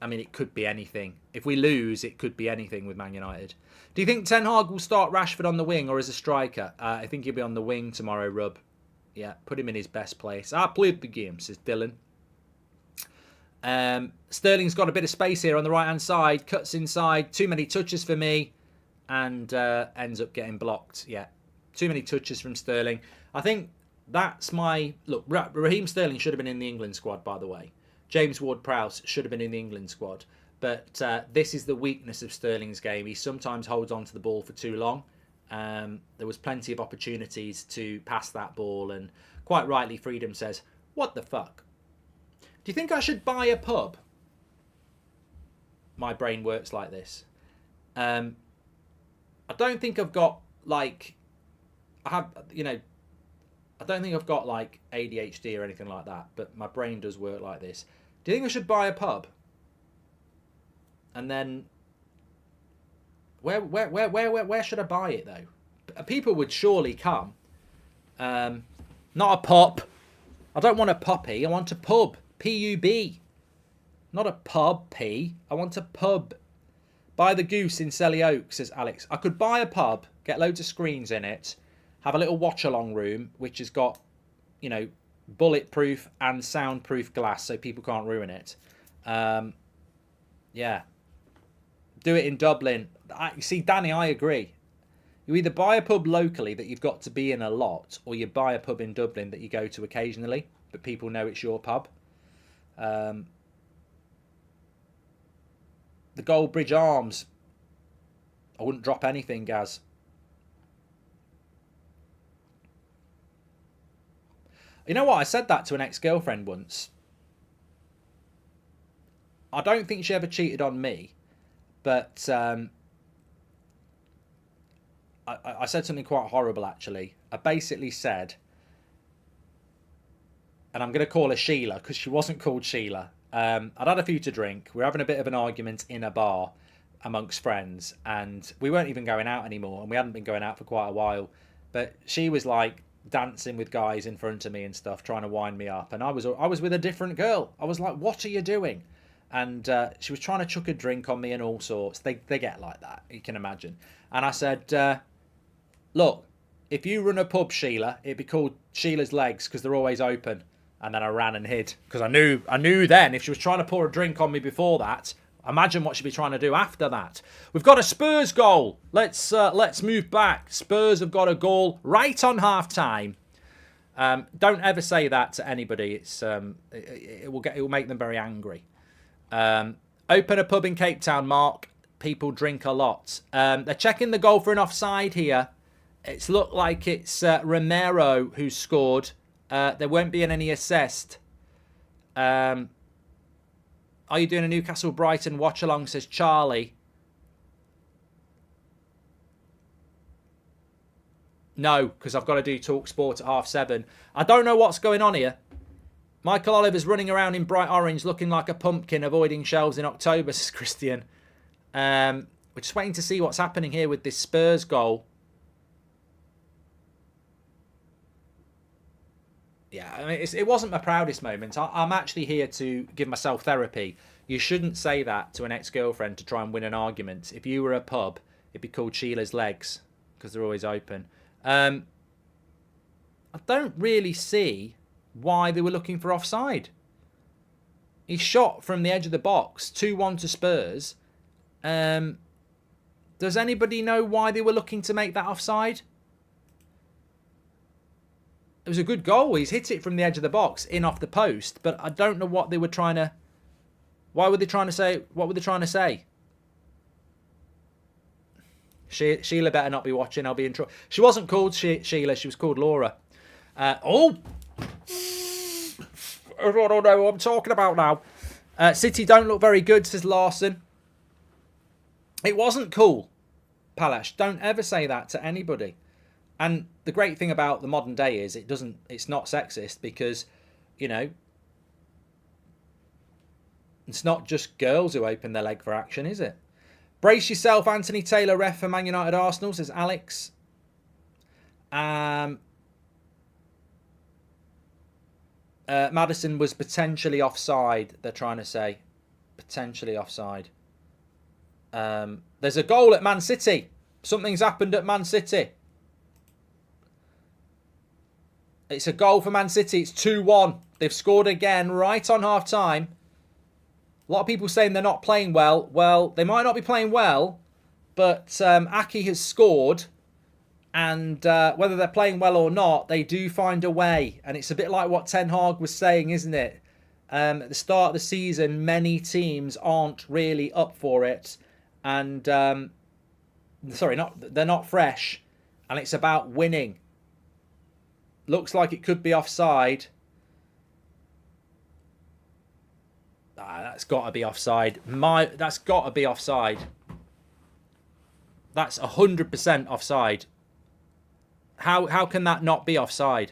it could be anything. If we lose, it could be anything with Man United. Do you think Ten Hag will start Rashford on the wing or as a striker? I think he'll be on the wing tomorrow, Rub. Yeah, put him in his best place. I played the game, says Dylan. Sterling's got a bit of space here on the right-hand side. Cuts inside. Too many touches for me. And ends up getting blocked. Yeah, too many touches from Sterling. I think that's my... Look, Raheem Sterling should have been in the England squad, by the way. James Ward-Prowse should have been in the England squad. But this is the weakness of Sterling's game. He sometimes holds on to the ball for too long. There was plenty of opportunities to pass that ball. And quite rightly, Freedom says, what the fuck? Do you think I should buy a pub? My brain works like this. I don't think I've got, I don't think I've got, ADHD or anything like that. But my brain does work like this. Do you think I should buy a pub? And then, where should I buy it, though? People would surely come. Not a pop. I don't want a puppy. I want a pub. P-U-B. Not a pub, P. I want a pub. Buy the goose in Selly Oak, says Alex. I could buy a pub, get loads of screens in it, have a little watch-along room, which has got, bulletproof and soundproof glass so people can't ruin it. Yeah. Do it in Dublin. See, Danny, I agree. You either buy a pub locally that you've got to be in a lot, or you buy a pub in Dublin that you go to occasionally, but people know it's your pub. The Goldbridge Arms. I wouldn't drop anything, Gaz. You know what? I said that to an ex-girlfriend once. I don't think she ever cheated on me, but I said something quite horrible, actually. I basically said, and I'm going to call her Sheila because she wasn't called Sheila. I'd had a few to drink. We were having a bit of an argument in a bar amongst friends, and we weren't even going out anymore, and we hadn't been going out for quite a while. But she was dancing with guys in front of me and stuff, trying to wind me up, and I was with a different girl. I was like, "What are you doing?" And she was trying to chuck a drink on me and all sorts. They get like that, you can imagine. And I said, "Look, if you run a pub, Sheila, it'd be called Sheila's Legs because they're always open." And then I ran and hid because I knew then if she was trying to pour a drink on me before that, imagine what she'd be trying to do after that. We've got a Spurs goal. Let's move back. Spurs have got a goal right on half time. Don't ever say that to anybody. It's it will make them very angry. Open a pub in Cape Town, Mark. People drink a lot. They're checking the goal for an offside here. It's looked like it's Romero who scored. There won't be any assessed. Are you doing a Newcastle Brighton watch along, says Charlie. No, because I've got to do Talk Sport at 7:30. I don't know what's going on here. Michael Oliver's running around in bright orange looking like a pumpkin, avoiding shelves in October, says Christian. We're just waiting to see what's happening here with this Spurs goal. Yeah, it wasn't my proudest moment. I'm actually here to give myself therapy. You shouldn't say that to an ex-girlfriend to try and win an argument. If you were a pub, it'd be called Sheila's Legs because they're always open. I don't really see why they were looking for offside. He shot from the edge of the box, 2-1 to Spurs. Does anybody know why they were looking to make that offside? It was a good goal. He's hit it from the edge of the box, in off the post. But I don't know what they were trying to... Why were they trying to say... What were they trying to say? Sheila better not be watching. I'll be in trouble. She wasn't called Sheila. She was called Laura. I don't know what I'm talking about now. City don't look very good, says Larson. It wasn't cool, Palash. Don't ever say that to anybody. And the great thing about the modern day is it's not sexist because, you know, it's not just girls who open their leg for action, is it? Brace yourself, Anthony Taylor, ref for Man United Arsenal, says Alex. Maddison was potentially offside, they're trying to say. Potentially offside. There's a goal at Man City. Something's happened at Man City. It's a goal for Man City. It's 2-1. They've scored again right on half-time. A lot of people saying they're not playing well. Well, they might not be playing well, but Aki has scored. And whether they're playing well or not, they do find a way. And it's a bit like what Ten Hag was saying, isn't it? At the start of the season, many teams aren't really up for it. And, they're not fresh. And it's about winning. Looks like it could be offside. That's got to be offside. That's got to be offside. That's 100% offside. How can that not be offside?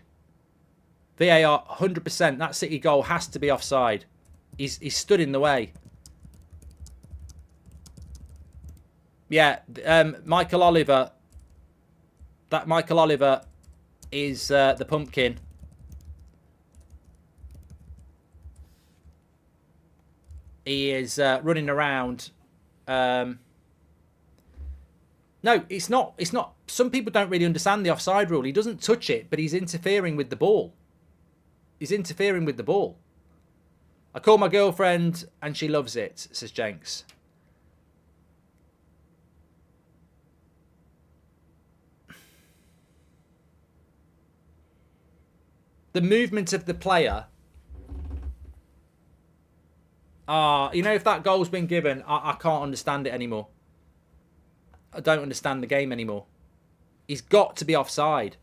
VAR 100%. That City goal has to be offside. He's stood in the way. Yeah, Michael Oliver. That Michael Oliver is the pumpkin. He is running around. No, it's not. It's not. Some people don't really understand the offside rule. He doesn't touch it, but he's interfering with the ball. He's interfering with the ball. I call my girlfriend and she loves it, says Jenks. The movement of the player. You know, if that goal's been given, I can't understand it anymore. I don't understand the game anymore. He's got to be offside.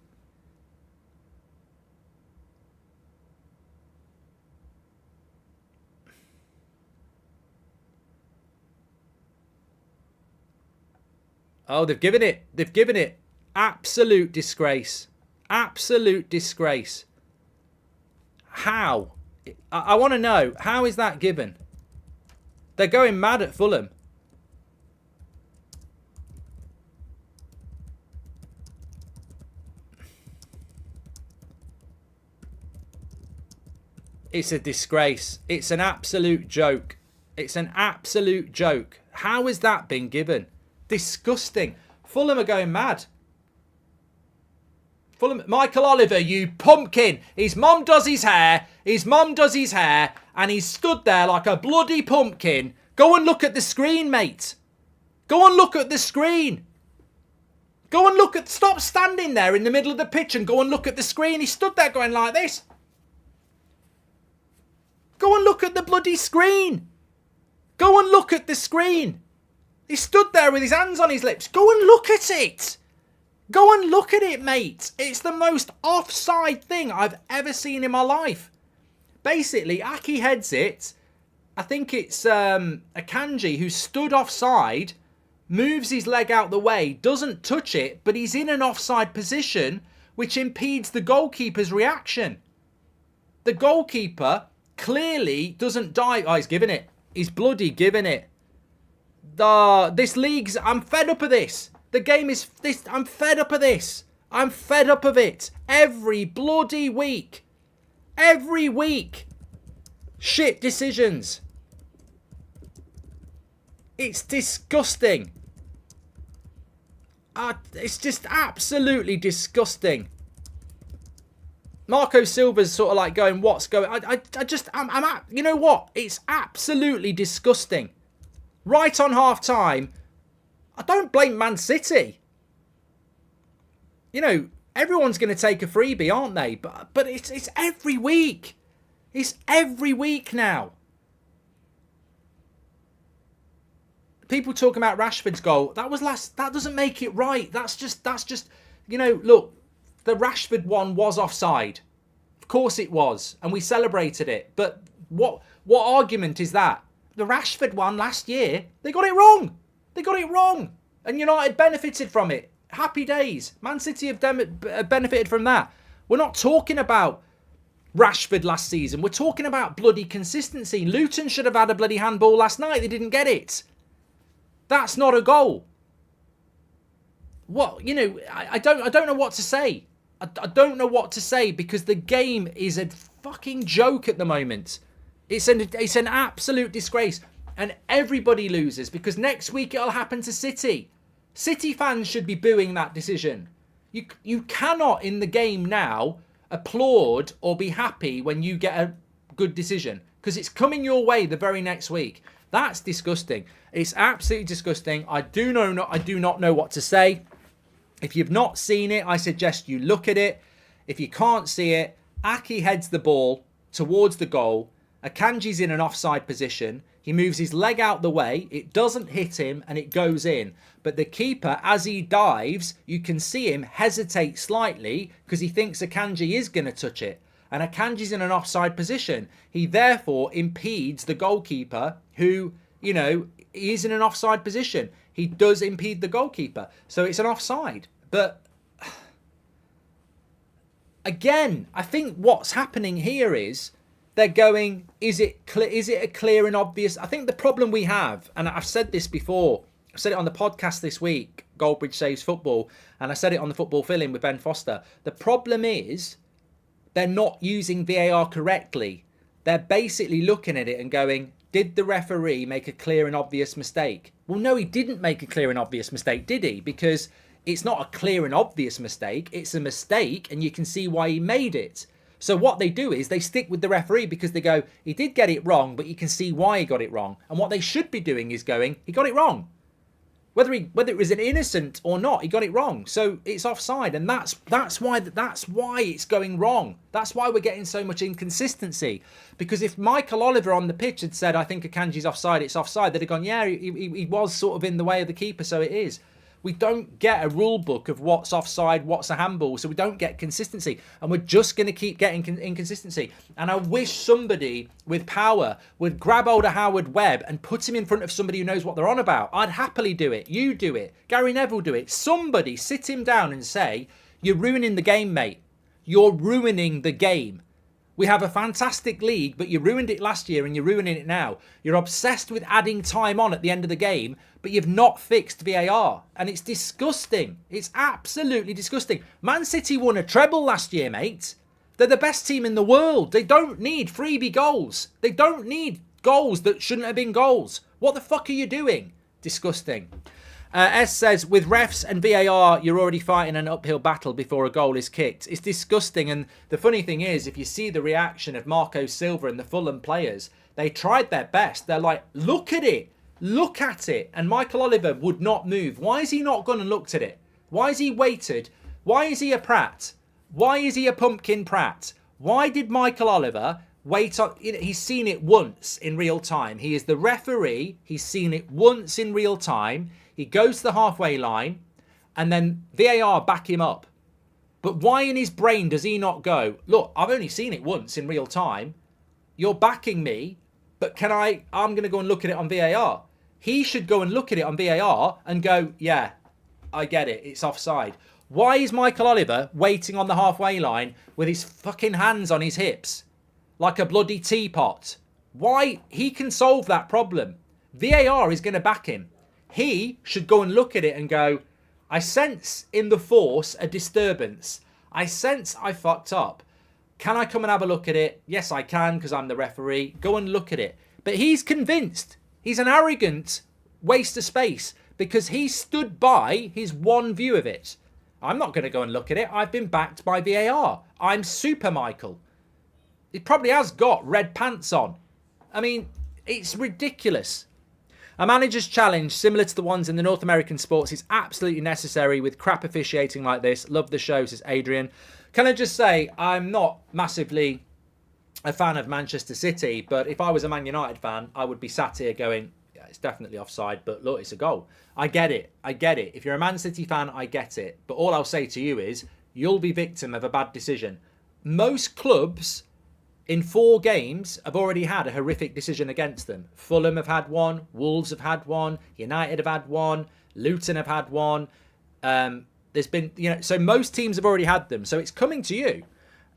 Oh, they've given it. They've given it. Absolute disgrace. Absolute disgrace. How? I want to know. How is that given? They're going mad at Fulham. It's a disgrace. It's an absolute joke. It's an absolute joke. How has that been given? Disgusting. Fulham are going mad. Fulham, Michael Oliver, you pumpkin. His mum does his hair. His mum does his hair. And he's stood there like a bloody pumpkin. Go and look at the screen, mate. Go and look at the screen. Go and look at... Stop standing there in the middle of the pitch and go and look at the screen. He stood there going like this. Go and look at the bloody screen. Go and look at the screen. He stood there with his hands on his lips. Go and look at it. Go and look at it, mate. It's the most offside thing I've ever seen in my life. Basically, Aki heads it. I think it's Akanji who stood offside, moves his leg out the way, doesn't touch it, but he's in an offside position, which impedes the goalkeeper's reaction. The goalkeeper clearly doesn't dive. Oh, he's giving it. He's bloody giving it. This league's... I'm fed up of this. The game is... I'm fed up of this. I'm fed up of it. Every bloody week. Every week. Shit decisions. It's disgusting. It's just absolutely disgusting. Marco Silva's sort of like going, what's going... I'm at... You know what? It's absolutely disgusting. Right on half-time. I don't blame Man City. You know, everyone's going to take a freebie, aren't they? But it's every week. It's every week now. people talking about Rashford's goal. That doesn't make it right. That's just, look, the Rashford one was offside. Of course it was. And we celebrated it. But what argument is that? The Rashford one last year, they got it wrong. They got it wrong. And United benefited from it. Happy days. Man City have benefited from that. We're not talking about Rashford last season. We're talking about bloody consistency. Luton should have had a bloody handball last night. They didn't get it. That's not a goal. What, I don't know what to say. I don't know what to say because the game is a fucking joke at the moment. It's an absolute disgrace. And everybody loses because next week it'll happen to City. City fans should be booing that decision. You cannot in the game now applaud or be happy when you get a good decision because it's coming your way the very next week. That's disgusting. It's absolutely disgusting. I do not know what to say. If you've not seen it, I suggest you look at it. If you can't see it, Aki heads the ball towards the goal. Akanji's in an offside position. He moves his leg out the way. It doesn't hit him and it goes in. But the keeper, as he dives, you can see him hesitate slightly because he thinks Akanji is going to touch it. And Akanji's in an offside position. He therefore impedes the goalkeeper who, is in an offside position. He does impede the goalkeeper. So it's an offside. But again, I think what's happening here is they're going, is it a clear and obvious? I think the problem we have, and I've said this before, I said it on the podcast this week, Goldbridge Saves Football, and I said it on the Football Fill-In with Ben Foster. The problem is they're not using VAR correctly. They're basically looking at it and going, did the referee make a clear and obvious mistake? Well, no, he didn't make a clear and obvious mistake, did he? Because it's not a clear and obvious mistake. It's a mistake, and you can see why he made it. So what they do is they stick with the referee because they go, he did get it wrong, but you can see why he got it wrong. And what they should be doing is going, he got it wrong. Whether it was an innocent or not, he got it wrong. So it's offside, and that's why it's going wrong. That's why we're getting so much inconsistency. Because if Michael Oliver on the pitch had said, I think Akanji's offside, it's offside, they'd have gone, yeah, he was sort of in the way of the keeper, so it is. We don't get a rule book of what's offside, what's a handball, so we don't get consistency. And we're just going to keep getting inconsistency. And I wish somebody with power would grab hold of Howard Webb and put him in front of somebody who knows what they're on about. I'd happily do it. You do it. Gary Neville do it. Somebody sit him down and say, you're ruining the game, mate. You're ruining the game. We have a fantastic league, but you ruined it last year and you're ruining it now. You're obsessed with adding time on at the end of the game, but you've not fixed VAR. And it's disgusting. It's absolutely disgusting. Man City won a treble last year, mate. They're the best team in the world. They don't need freebie goals. They don't need goals that shouldn't have been goals. What the fuck are you doing? Disgusting. S says, with refs and VAR, you're already fighting an uphill battle before a goal is kicked. It's disgusting. And the funny thing is, if you see the reaction of Marco Silva and the Fulham players, they tried their best. They're like, look at it. Look at it. And Michael Oliver would not move. Why is he not gone and looked at it? Why has he waited? Why is he a Pratt? Why is he a Pumpkin Pratt? Why did Michael Oliver wait on? He's seen it once in real time. He is the referee. He's seen it once in real time. He goes to the halfway line and then VAR back him up. But why in his brain does he not go, look, I've only seen it once in real time. You're backing me, but I'm going to go and look at it on VAR. He should go and look at it on VAR and go, yeah, I get it. It's offside. Why is Michael Oliver waiting on the halfway line with his fucking hands on his hips like a bloody teapot? Why? He can solve that problem. VAR is going to back him. He should go and look at it and go, I sense in the force a disturbance. I sense I fucked up. Can I come and have a look at it? Yes, I can because I'm the referee. Go and look at it. But he's convinced. He's an arrogant waste of space because he stood by his one view of it. I'm not going to go and look at it. I've been backed by VAR. I'm Super Michael. He probably has got red pants on. I mean, it's ridiculous. A manager's challenge, similar to the ones in the North American sports, is absolutely necessary with crap officiating like this. Love the show, says Adrian. Can I just say, I'm not massively a fan of Manchester City, but if I was a Man United fan, I would be sat here going, it's definitely offside, but look, it's a goal. I get it. If you're a Man City fan, I get it. But all I'll say to you is, you'll be victim of a bad decision. Most clubs in 4 games have already had a horrific decision against them. Fulham have had one, Wolves have had one, United have had one, Luton have had one. There's been, so most teams have already had them. So it's coming to you.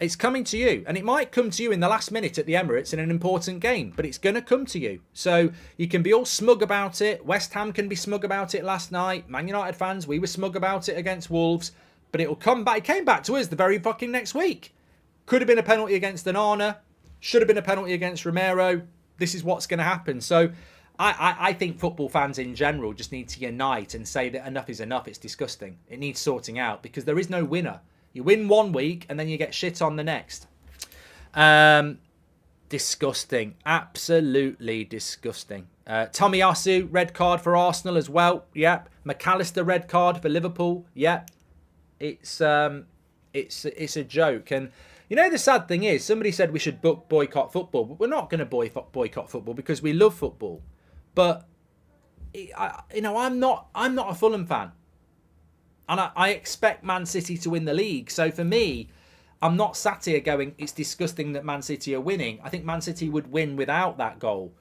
It's coming to you, and it might come to you in the last minute at the Emirates in an important game, but it's going to come to you. So you can be all smug about it. West Ham can be smug about it last night. Man United fans, we were smug about it against Wolves, but it'll come back. It came back to us the very fucking next week. Could have been a penalty against Onana. Should have been a penalty against Romero. This is what's going to happen. So I think football fans in general just need to unite and say that enough is enough. It's disgusting. It needs sorting out because there is no winner. You win one week and then you get shit on the next. Disgusting. Absolutely disgusting. Tomiyasu, red card for Arsenal as well. Yep. McAllister, red card for Liverpool. Yep. It's a joke. And the sad thing is, somebody said we should boycott football, but we're not going to boycott football because we love football. But I'm not a Fulham fan. And I expect Man City to win the league. So for me, I'm not sat here going, it's disgusting that Man City are winning. I think Man City would win without that goal.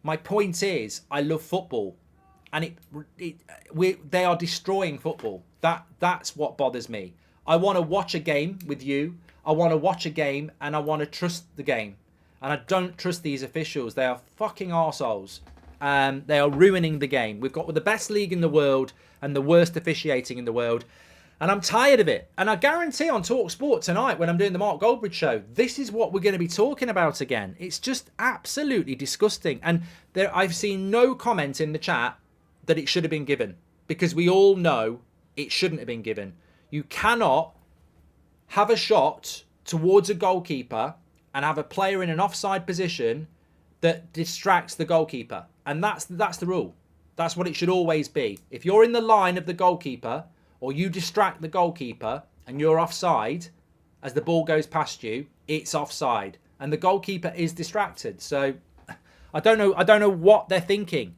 My point is, I love football. And they are destroying football. That's what bothers me. I want to watch a game with you. I want to watch a game and I want to trust the game. And I don't trust these officials. They are fucking arseholes. They are ruining the game. We've got the best league in the world and the worst officiating in the world. And I'm tired of it. And I guarantee on TalkSport tonight, when I'm doing the Mark Goldbridge show, this is what we're going to be talking about again. It's just absolutely disgusting. And I've seen no comment in the chat that it should have been given. Because we all know it shouldn't have been given. You cannot have a shot towards a goalkeeper and have a player in an offside position that distracts the goalkeeper. And that's the rule. That's what it should always be. If you're in the line of the goalkeeper or you distract the goalkeeper and you're offside as the ball goes past you, it's offside. And the goalkeeper is distracted. So I don't know what they're thinking.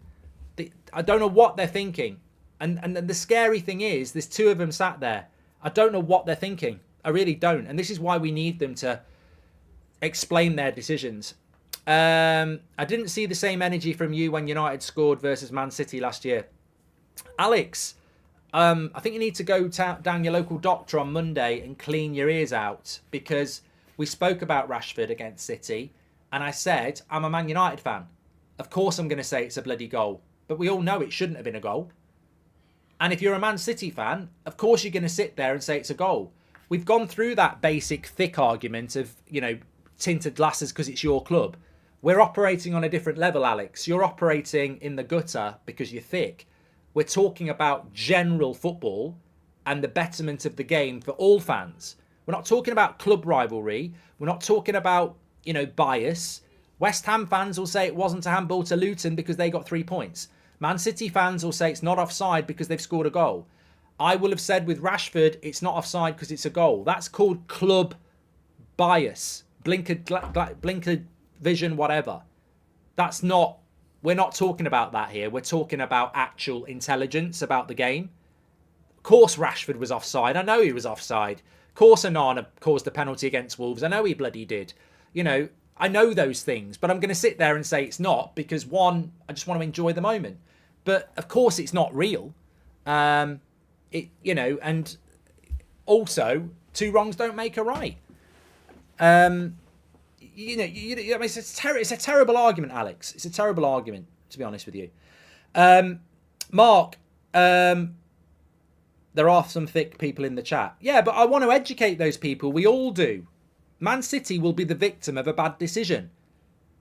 I don't know what they're thinking. And the scary thing is there's 2 of them sat there. I don't know what they're thinking. I really don't. And this is why we need them to explain their decisions. I didn't see the same energy from you when United scored versus Man City last year. Alex, I think you need to go down your local doctor on Monday and clean your ears out because we spoke about Rashford against City and I said, I'm a Man United fan. Of course I'm going to say it's a bloody goal, but we all know it shouldn't have been a goal. And if you're a Man City fan, of course you're going to sit there and say it's a goal. We've gone through that basic thick argument of, tinted glasses because it's your club. We're operating on a different level, Alex. You're operating in the gutter because you're thick. We're talking about general football and the betterment of the game for all fans. We're not talking about club rivalry. We're not talking about, bias. West Ham fans will say it wasn't a handball to Luton because they got 3 points. Man City fans will say it's not offside because they've scored a goal. I will have said with Rashford, it's not offside because it's a goal. That's called club bias. Blinkered vision, whatever. We're not talking about that here. We're talking about actual intelligence about the game. Of course Rashford was offside. I know he was offside. Of course Onana caused the penalty against Wolves. I know he bloody did. I know those things, but I'm going to sit there and say it's not because one, I just want to enjoy the moment. But of course it's not real. And also 2 wrongs don't make a right. It's a terrible argument, Alex. It's a terrible argument, to be honest with you. Mark, there are some thick people in the chat. Yeah, but I want to educate those people. We all do. Man City will be the victim of a bad decision.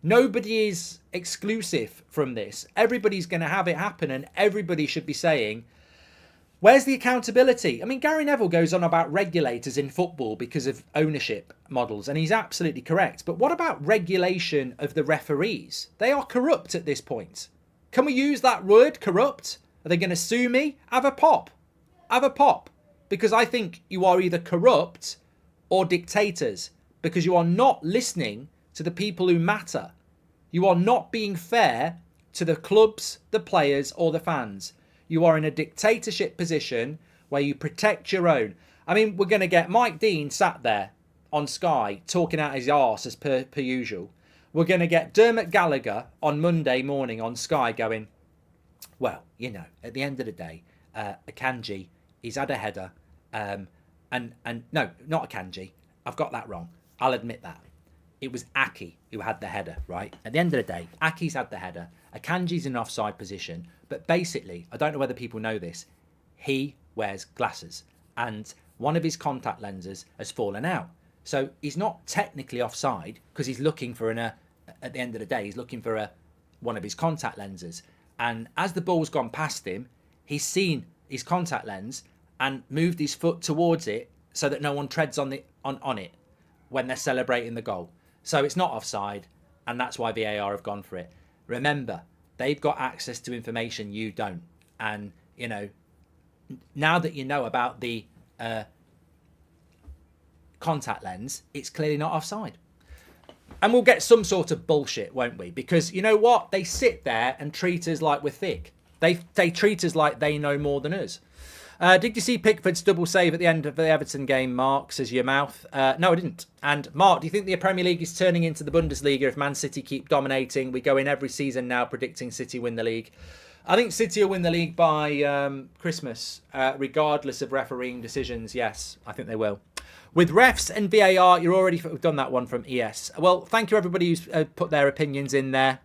Nobody is exclusive from this. Everybody's going to have it happen and everybody should be saying, where's the accountability? I mean, Gary Neville goes on about regulators in football because of ownership models, and he's absolutely correct. But what about regulation of the referees? They are corrupt at this point. Can we use that word, corrupt? Are they going to sue me? Have a pop. Have a pop. Because I think you are either corrupt or dictators, because you are not listening to the people who matter. You are not being fair to the clubs, the players, or the fans. You are in a dictatorship position where you protect your own. I mean, we're going to get Mike Dean sat there on Sky talking out his arse as per usual. We're going to get Dermot Gallagher on Monday morning on Sky going, well, you know, at the end of the day, Akanji, he's had a header. And no, not Akanji. I've got that wrong. I'll admit that. It was Aki who had the header, right? At the end of the day, Aki's had the header. Akanji's in an offside position. But basically, I don't know whether people know this, he wears glasses. And one of his contact lenses has fallen out. So he's not technically offside because he's looking for at the end of the day, he's looking for one of his contact lenses. And as the ball's gone past him, he's seen his contact lens and moved his foot towards it so that no one treads on it when they're celebrating the goal. So it's not offside, and that's why VAR have gone for it. Remember, they've got access to information you don't. And, you know, now that you know about the contact lens, it's clearly not offside. And we'll get some sort of bullshit, won't we? Because you know what? They sit there and treat us like we're thick. They treat us like they know more than us. Did you see Pickford's double save at the end of the Everton game, Mark? Says your mouth. No, I didn't. And Mark, do you think the Premier League is turning into the Bundesliga if Man City keep dominating? We go in every season now predicting City win the league. I think City will win the league by Christmas, regardless of refereeing decisions. Yes, I think they will. With refs and VAR, you're already done that one from ES. Well, thank you everybody who's put their opinions in there.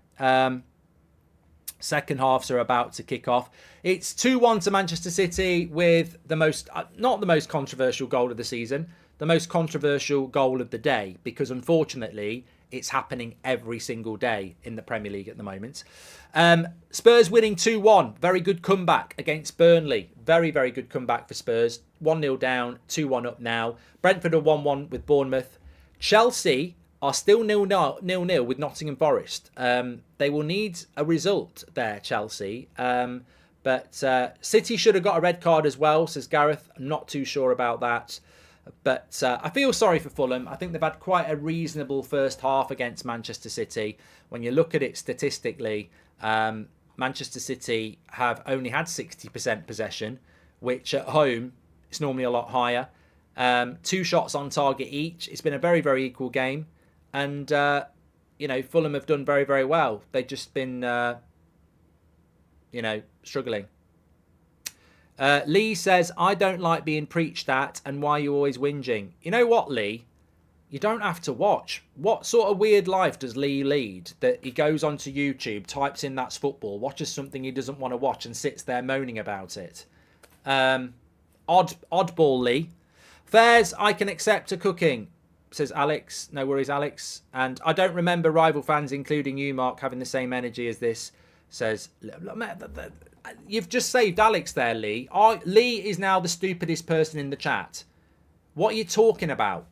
Second halves are about to kick off. It's 2-1 to Manchester City with the most, not the most controversial goal of the season, the most controversial goal of the day, because unfortunately it's happening every single day in the Premier League at the moment. Spurs winning 2-1. Very good comeback against Burnley. Very, very good comeback for Spurs. 1-0 down, 2-1 up now. Brentford are 1-1 with Bournemouth. Chelsea are still 0-0 with Nottingham Forest. They will need a result there, Chelsea. But City should have got a red card as well, says Gareth. I'm not too sure about that. But I feel sorry for Fulham. I think they've had quite a reasonable first half against Manchester City. When you look at it statistically, Manchester City have only had 60% possession, which at home is normally a lot higher. 2 shots on target each. It's been a very, very equal game. And, you know, Fulham have done very, very well. They've just been, you know, struggling. Lee says, I don't like being preached at, and why are you always whinging? You know what, Lee? You don't have to watch. What sort of weird life does Lee lead that he goes onto YouTube, types in that's football, watches something he doesn't want to watch and sits there moaning about it? Oddball, Lee. Fares, I can accept a cooking, says Alex. No worries, Alex. And I don't remember rival fans, including you, Mark, having the same energy as this, says... You've just saved Alex there, Lee. Lee is now the stupidest person in the chat. What are you talking about?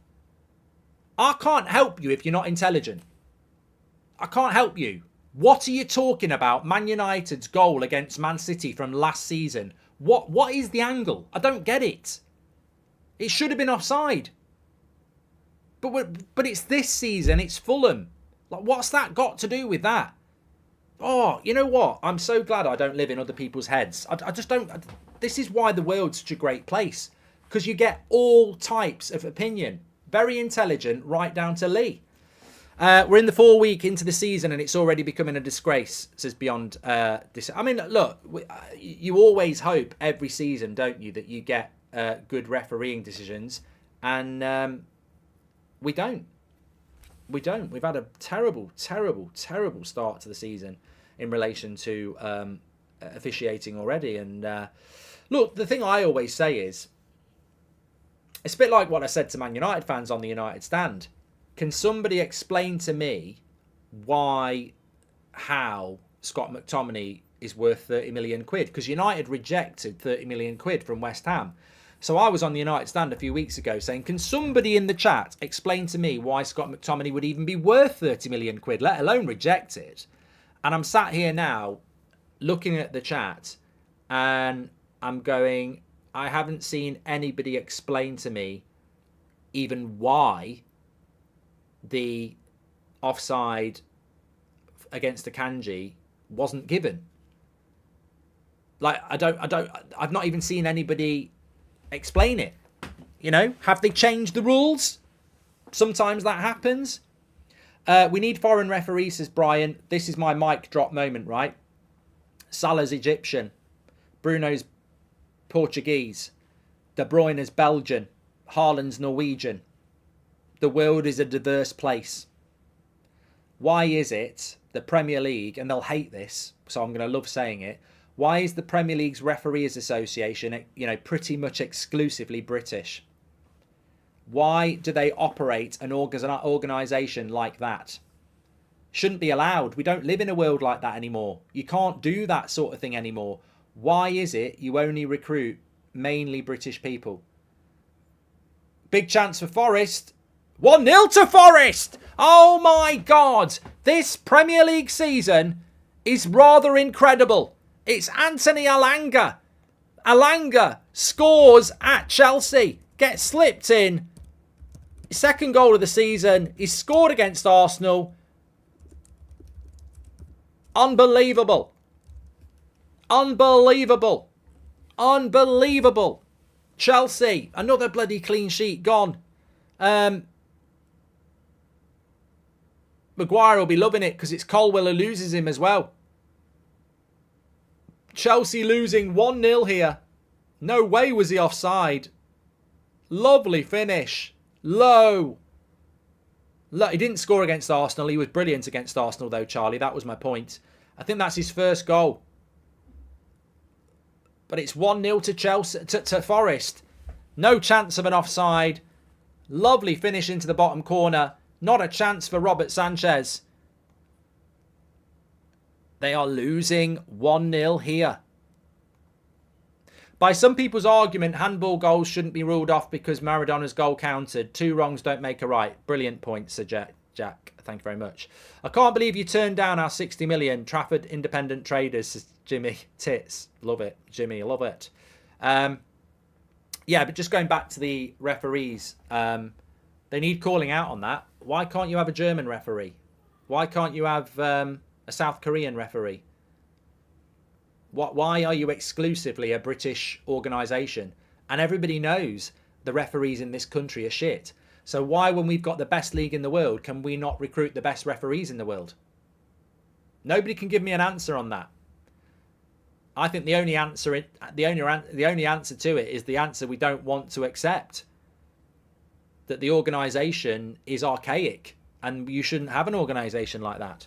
I can't help you if you're not intelligent. I can't help you. What are you talking about? Man United's goal against Man City from last season. What is the angle? I don't get it. It should have been offside. But it's this season. It's Fulham. Like, what's that got to do with that? Oh, you know what? I'm so glad I don't live in other people's heads. I just don't... This is why the world's such a great place. Because you get all types of opinion. Very intelligent, right down to Lee. We're in the 4 week into the season and it's already becoming a disgrace, says Beyond. I mean, look, you always hope every season, don't you, that you get good refereeing decisions. And we don't. We don't. We've had a terrible, terrible, terrible start to the season in relation to officiating already. And look, the thing I always say is, it's a bit like what I said to Man United fans on the United stand. Can somebody explain to me how Scott McTominay is worth 30 million quid? Because United rejected 30 million quid from West Ham. So I was on the United stand a few weeks ago saying, can somebody in the chat explain to me why Scott McTominay would even be worth 30 million quid, let alone reject it? And I'm sat here now looking at the chat and I'm going, I haven't seen anybody explain to me even why the offside against Akanji wasn't given. Like, I've not even seen anybody explain it. You know, have they changed the rules? Sometimes that happens. We need foreign referees, says Brian. This is my mic drop moment, right? Salah's Egyptian. Bruno's Portuguese. De Bruyne's Belgian. Haaland's Norwegian. The world is a diverse place. Why is it the Premier League, and they'll hate this, so I'm going to love saying it, why is the Premier League's Referees Association, you know, pretty much exclusively British? Why do they operate an organisation like that? Shouldn't be allowed. We don't live in a world like that anymore. You can't do that sort of thing anymore. Why is it you only recruit mainly British people? Big chance for Forest. 1-0 to Forest! Oh my God! This Premier League season is rather incredible. It's Anthony Alanga. Alanga scores at Chelsea. Gets slipped in. Second goal of the season. He's scored against Arsenal. Unbelievable. Unbelievable. Unbelievable. Chelsea, another bloody clean sheet gone. Maguire will be loving it because it's Colwell who loses him as well. Chelsea losing 1-0 here. No way was he offside. Lovely finish. Low. Look, he didn't score against Arsenal. He was brilliant against Arsenal though, Charlie. That was my point. I think that's his first goal. But it's 1-0 to Chelsea, to Forest. No chance of an offside. Lovely finish into the bottom corner. Not a chance for Robert Sanchez. They are losing 1-0 here. By some people's argument, handball goals shouldn't be ruled off because Maradona's goal counted. 2 wrongs don't make a right. Brilliant point, Sir Jack. Thank you very much. I can't believe you turned down our 60 million Trafford independent traders, says Jimmy Tits. Love it, Jimmy. Love it. Yeah, but just going back to the referees, they need calling out on that. Why can't you have a German referee? Why can't you have a South Korean referee? Why are you exclusively a British organisation? And everybody knows the referees in this country are shit. So why, when we've got the best league in the world, can we not recruit the best referees in the world? Nobody can give me an answer on that. I think the only answer to it is the answer we don't want to accept. That the organisation is archaic and you shouldn't have an organisation like that.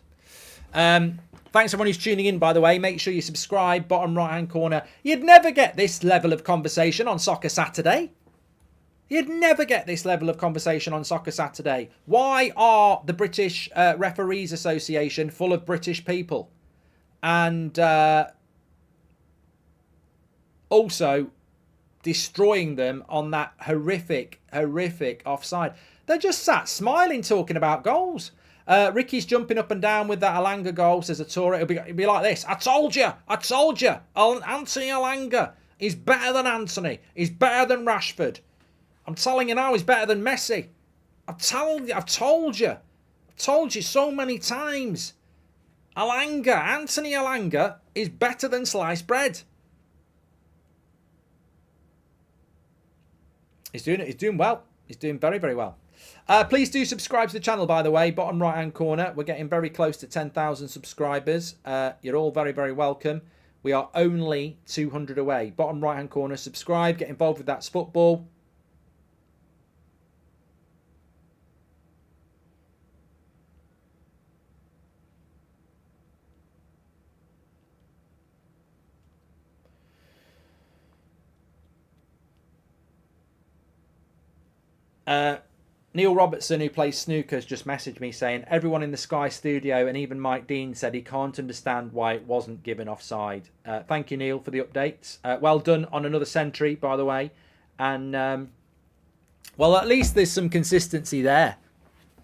Thanks everyone who's tuning in, by the way. Make sure you subscribe, bottom right hand corner. You'd never get this level of conversation on Soccer Saturday. You'd never get this level of conversation on Soccer Saturday. Why are the British Referees Association full of British people? And also destroying them on that horrific offside. They're just sat smiling talking about goals. Ricky's jumping up and down with that Alanga goal, says Atura. It'll be like this. I told you. Anthony Alanga is better than Anthony. He's better than Rashford. I'm telling you now, he's better than Messi. I've told you so many times. Anthony Alanga is better than sliced bread. He's doing well. He's doing very, very well. Please do subscribe to the channel, by the way. Bottom right-hand corner. We're getting very close to 10,000 subscribers. You're all very, very welcome. We are only 200 away. Bottom right-hand corner. Subscribe. Get involved with That's Football. Neil Robertson, who plays snooker, has just messaged me saying everyone in the Sky studio and even Mike Dean said he can't understand why it wasn't given offside. Thank you, Neil, for the updates. Well done on another century, by the way. And, well, at least there's some consistency there.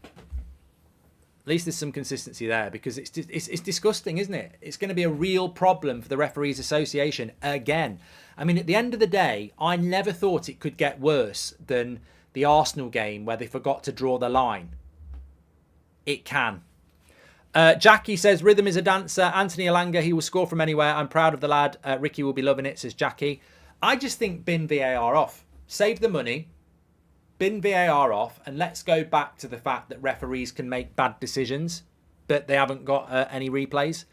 At least there's some consistency there because it's disgusting, isn't it? It's going to be a real problem for the Referees Association again. I mean, at the end of the day, I never thought it could get worse than the Arsenal game where they forgot to draw the line. It can. Jackie says, rhythm is a dancer. Anthony Alanga, he will score from anywhere. I'm proud of the lad. Ricky will be loving it, says Jackie. I just think bin VAR off. Save the money. Bin VAR off. And let's go back to the fact that referees can make bad decisions, but they haven't got any replays.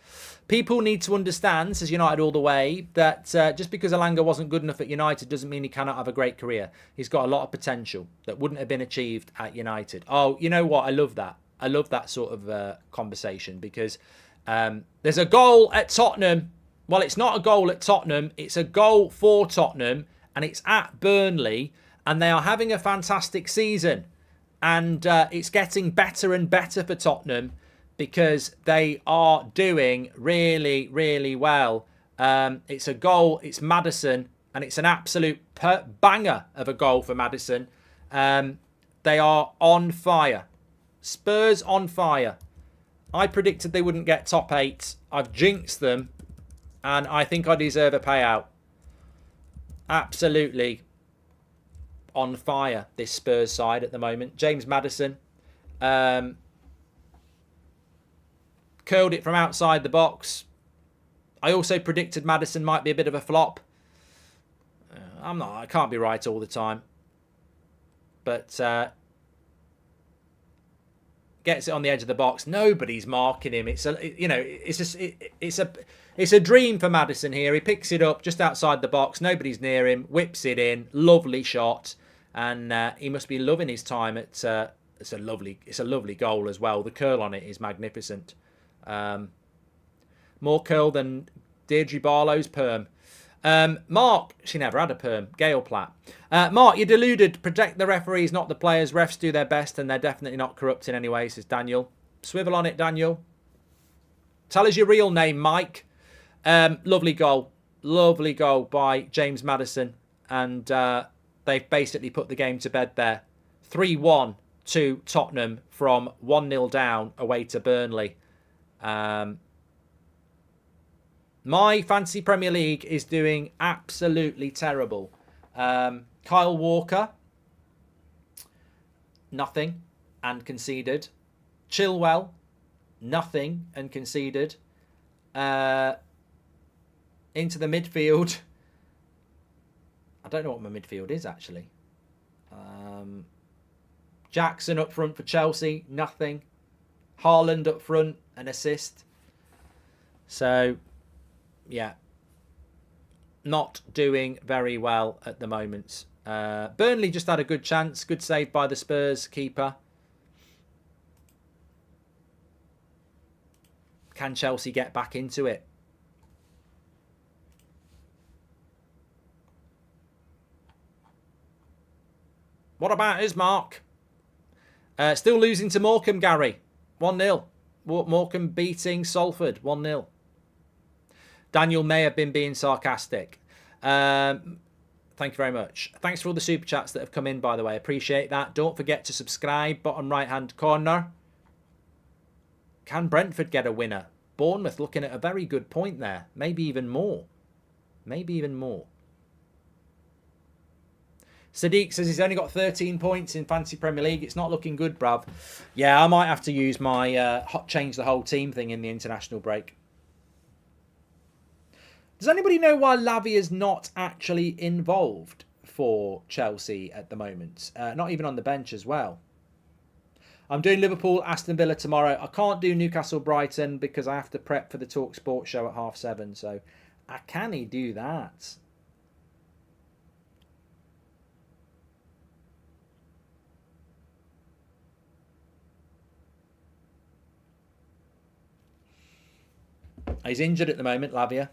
People need to understand, says United all the way, that just because Alanga wasn't good enough at United doesn't mean he cannot have a great career. He's got a lot of potential that wouldn't have been achieved at United. Oh, you know what? I love that. I love that sort of conversation because there's a goal at Tottenham. Well, it's not a goal at Tottenham. It's a goal for Tottenham and it's at Burnley and they are having a fantastic season. And it's getting better and better for Tottenham because they are doing really, really well. It's a goal. It's Maddison and it's an absolute banger of a goal for Maddison. They are on fire. Spurs on fire. I predicted they wouldn't get top 8. I've jinxed them. And I think I deserve a payout. Absolutely on fire, this Spurs side at the moment. James Maddison. Curled it from outside the box. I also predicted Maddison might be a bit of a flop. I can't be right all the time. But gets it on the edge of the box. Nobody's marking him. It's a dream for Maddison here. He picks it up just outside the box. Nobody's near him. Whips it in. Lovely shot, and he must be loving his time at. It's a lovely goal as well. The curl on it is magnificent. More curl than Deirdre Barlow's perm. Mark, she never had a perm. Gail Platt. Mark, you're deluded. Protect the referees, not the players. Refs do their best and they're definitely not corrupt in any way, says Daniel. Swivel on it, Daniel. Tell us your real name, Mike. Lovely goal. Lovely goal by James Maddison. And they've basically put the game to bed there. 3-1 to Tottenham from 1-0 down away to Burnley. My fantasy Premier League is doing absolutely terrible. Kyle Walker, nothing and conceded. Chilwell, nothing and conceded. Into the midfield. I don't know what my midfield is actually. Jackson up front for Chelsea, nothing. Haaland up front, an assist. So, yeah, not doing very well at the moment. Burnley just had a good chance. Good save by the Spurs keeper. Can Chelsea get back into it? What about us, Mark? Still losing to Morecambe, Gary. 1-0. Morecambe beating Salford. 1-0. Daniel may have been being sarcastic. Thank you very much. Thanks for all the super chats that have come in, by the way. Appreciate that. Don't forget to subscribe. Bottom right-hand corner. Can Brentford get a winner? Bournemouth looking at a very good point there. Maybe even more. Maybe even more. Sadiq says he's only got 13 points in Fantasy Premier League. It's not looking good, bruv. Yeah, I might have to use my change the whole team thing in the international break. Does anybody know why Lavia's not actually involved for Chelsea at the moment? Not even on the bench as well. I'm doing Liverpool, Aston Villa tomorrow. I can't do Newcastle, Brighton because I have to prep for the Talk Sport show at 7:30. So I can't do that. He's injured at the moment, Lavia.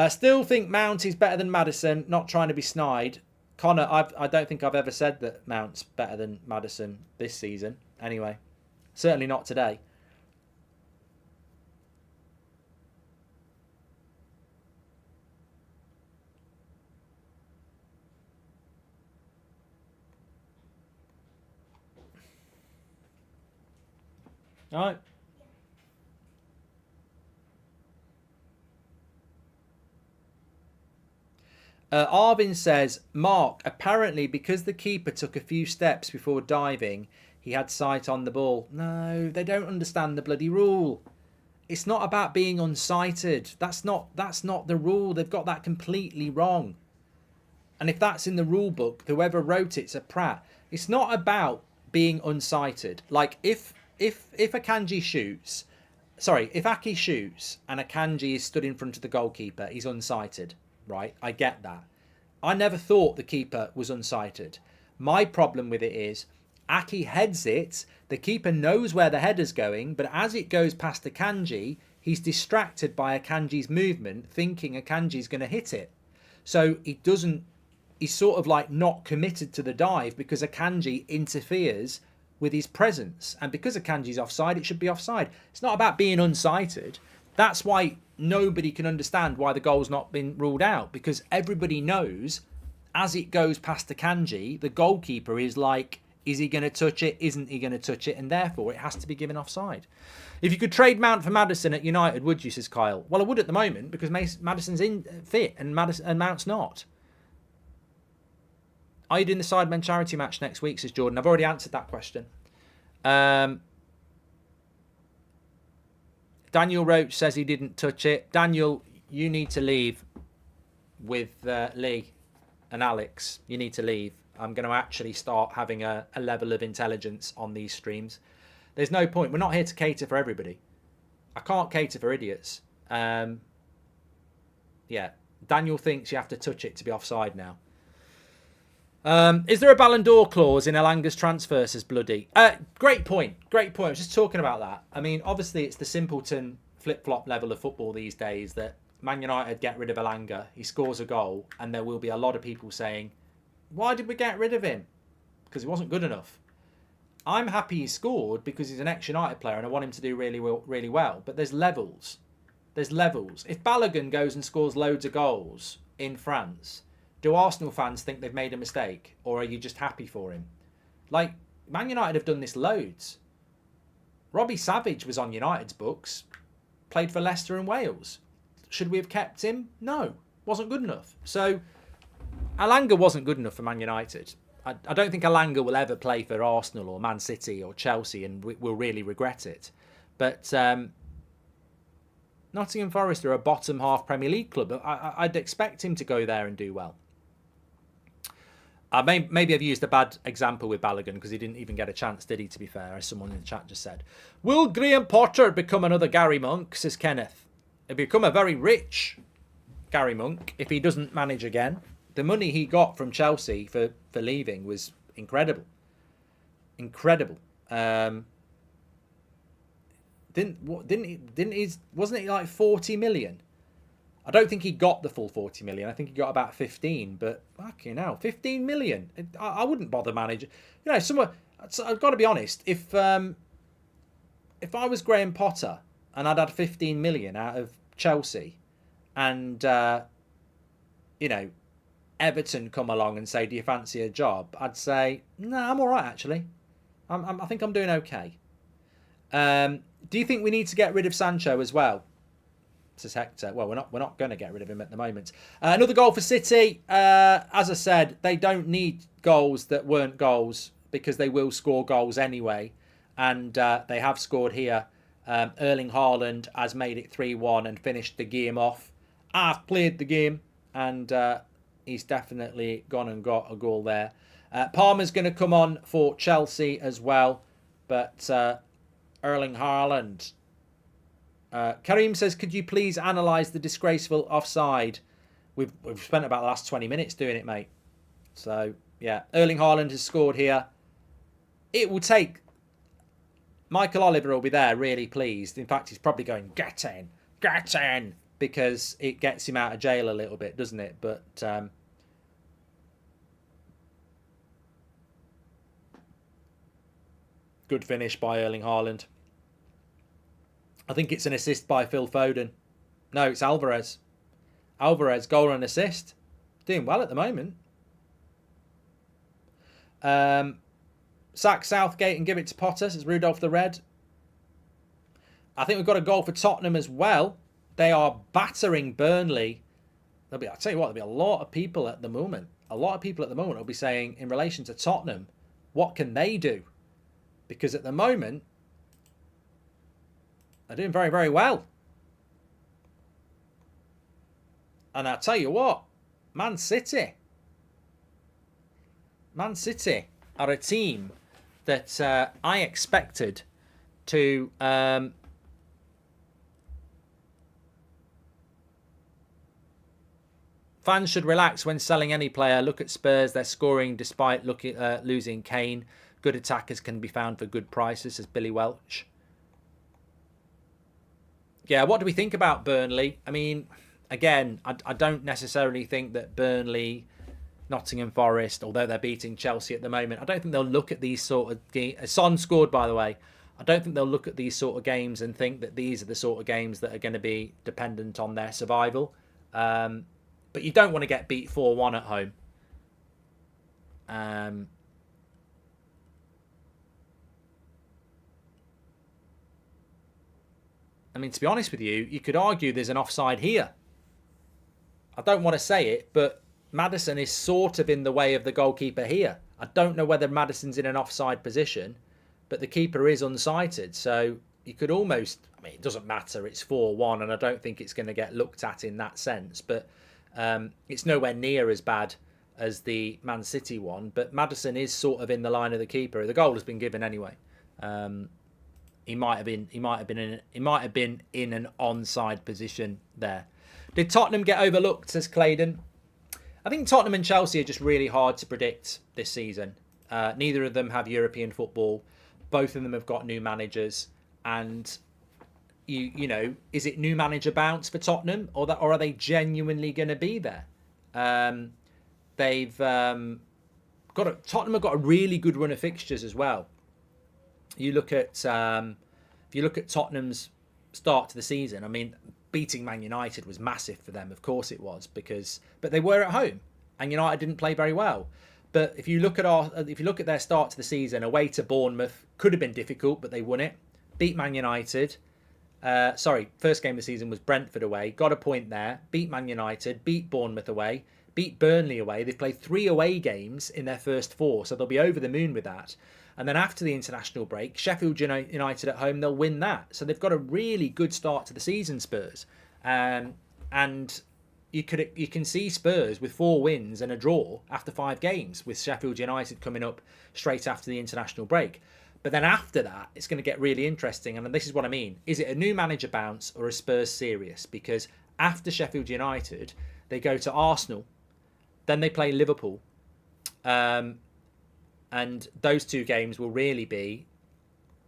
Still think Mount is better than Maddison. Not trying to be snide. Connor, I don't think I've ever said that Mount's better than Maddison this season. Anyway, certainly not today. All right. Arvin says, Mark, apparently because the keeper took a few steps before diving, He had sight on the ball. No, they don't understand the bloody rule. It's not about being unsighted. That's not the rule. They've got that completely wrong. And if that's in the rule book, whoever wrote it's a prat. It's not about being unsighted. Like if Akanji shoots, if Aki shoots and Akanji is stood in front of the goalkeeper, he's unsighted, right? I get that. I never thought the keeper was unsighted. My problem with it is Aki heads it, the keeper knows where the header's going, but as it goes past Akanji, he's distracted by Akanji's movement, thinking Akanji's going to hit it. So he's sort of like not committed to the dive because Akanji interferes with his presence. And because Akanji's offside, it should be offside. It's not about being unsighted. That's why nobody can understand why the goal's not been ruled out, because everybody knows as it goes past Akanji, the goalkeeper is like, is he going to touch it? Isn't he going to touch it? And therefore, it has to be given offside. If you could trade Mount for Maddison at United, would you, says Kyle? Well, I would at the moment, because Maddison's fit and Mount's not. Are you doing the Sidemen charity match next week, says Jordan? I've already answered that question. Daniel Roach says he didn't touch it. Daniel, you need to leave with Lee and Alex. You need to leave. I'm going to actually start having a level of intelligence on these streams. There's no point. We're not here to cater for everybody. I can't cater for idiots. Yeah. Daniel thinks you have to touch it to be offside now. Is there a Ballon d'Or clause in Elanga's transfer, says Bloody? Great point. Great point. I was just talking about that. I mean, obviously, it's the simpleton flip-flop level of football these days that Man United get rid of Elanga. He scores a goal, and there will be a lot of people saying, why did we get rid of him? Because he wasn't good enough. I'm happy he scored because he's an ex-United player and I want him to do really well. But there's levels. There's levels. If Balogun goes and scores loads of goals in France, do Arsenal fans think they've made a mistake? Or are you just happy for him? Like, Man United have done this loads. Robbie Savage was on United's books. Played for Leicester and Wales. Should we have kept him? No. Wasn't good enough. So Elanga wasn't good enough for Man United. I don't think Elanga will ever play for Arsenal or Man City or Chelsea and will really regret it. But Nottingham Forest are a bottom half Premier League club. I'd expect him to go there and do well. Maybe I've used a bad example with Balogun because he didn't even get a chance, did he, to be fair, as someone in the chat just said. Will Graham Potter become another Gary Monk, says Kenneth. He'll become a very rich Gary Monk if he doesn't manage again. The money he got from Chelsea for leaving was incredible. Incredible. Wasn't it like 40 million? I don't think he got the full 40 million. I think he got about 15, but fucking hell, 15 million. I wouldn't bother managing. You know, I've got to be honest. If I was Graham Potter and I'd had 15 million out of Chelsea and, Everton come along and say, do you fancy a job? I'd say, no, I'm all right, actually. I think I'm doing okay. Do you think we need to get rid of Sancho as well? Says Hector. Well, we're not going to get rid of him at the moment. Another goal for City. As I said, they don't need goals that weren't goals because they will score goals anyway. And they have scored here. Erling Haaland has made it 3-1 and finished the game off. I've played the game and he's definitely gone and got a goal there. Palmer's going to come on for Chelsea as well. But Erling Haaland. Kareem says, could you please analyse the disgraceful offside? We've spent about the last 20 minutes doing it, mate. So, yeah. Erling Haaland has scored here. It will take... Michael Oliver will be there really pleased. In fact, he's probably going, get in. Because it gets him out of jail a little bit, doesn't it? But good finish by Erling Haaland. I think it's an assist by Phil Foden. No, it's Alvarez. Alvarez, goal and assist. Doing well at the moment. Sack Southgate and give it to Potter, says Rudolph the Red. I think we've got a goal for Tottenham as well. They are battering Burnley. I'll tell you what, there'll be a lot of people at the moment. A lot of people at the moment will be saying, in relation to Tottenham, what can they do? Because at the moment, they're doing very, very well. And I'll tell you what, Man City are a team that I expected to fans should relax when selling any player. Look at Spurs, they're scoring despite losing Kane. Good attackers can be found for good prices, says Billy Welch. Yeah, what do we think about Burnley? I mean, again, I don't necessarily think that Burnley, Nottingham Forest, although they're beating Chelsea at the moment, I don't think they'll look at these sort of games. Son scored, by the way. I don't think they'll look at these sort of games and think that these are the sort of games that are going to be dependent on their survival. But you don't want to get beat 4-1 at home. I mean, to be honest with you, you could argue there's an offside here. I don't want to say it, but Maddison is sort of in the way of the goalkeeper here. I don't know whether Maddison's in an offside position, but the keeper is unsighted. So you could almost, I mean, it doesn't matter. It's 4-1, and I don't think it's going to get looked at in that sense. But it's nowhere near as bad as the Man City one. But Maddison is sort of in the line of the keeper. The goal has been given anyway. He might have been in an onside position there. Did Tottenham get overlooked, says Claydon? I think Tottenham and Chelsea are just really hard to predict this season. Neither of them have European football. Both of them have got new managers. And, you know, is it new manager bounce for Tottenham? Or are they genuinely going to be there? Tottenham have got a really good run of fixtures as well. You look at if you look at Tottenham's start to the season, I mean, beating Man United was massive for them. Of course it was, but they were at home, and United didn't play very well. But if you look at their start to the season, away to Bournemouth could have been difficult, but they won it. Beat Man United. First game of the season was Brentford away. Got a point there. Beat Man United. Beat Bournemouth away. Beat Burnley away. They've played 3 away games in their first 4, so they'll be over the moon with that. And then after the international break, Sheffield United at home, they'll win that. So they've got a really good start to the season, Spurs. And you can see Spurs with 4 wins and a draw after 5 games, with Sheffield United coming up straight after the international break. But then after that, it's going to get really interesting. And this is what I mean. Is it a new manager bounce or is Spurs serious? Because after Sheffield United, they go to Arsenal. Then they play Liverpool. And those 2 games will really be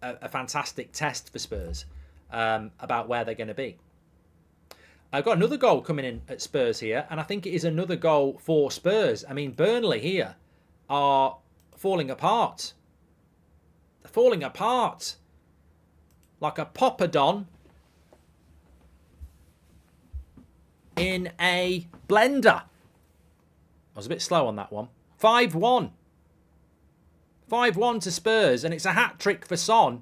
a fantastic test for Spurs about where they're going to be. I've got another goal coming in at Spurs here, and I think it is another goal for Spurs. I mean, Burnley here are falling apart. They're falling apart like a poppadom in a blender. I was a bit slow on that one. 5-1. 5-1 to Spurs, and it's a hat-trick for Son.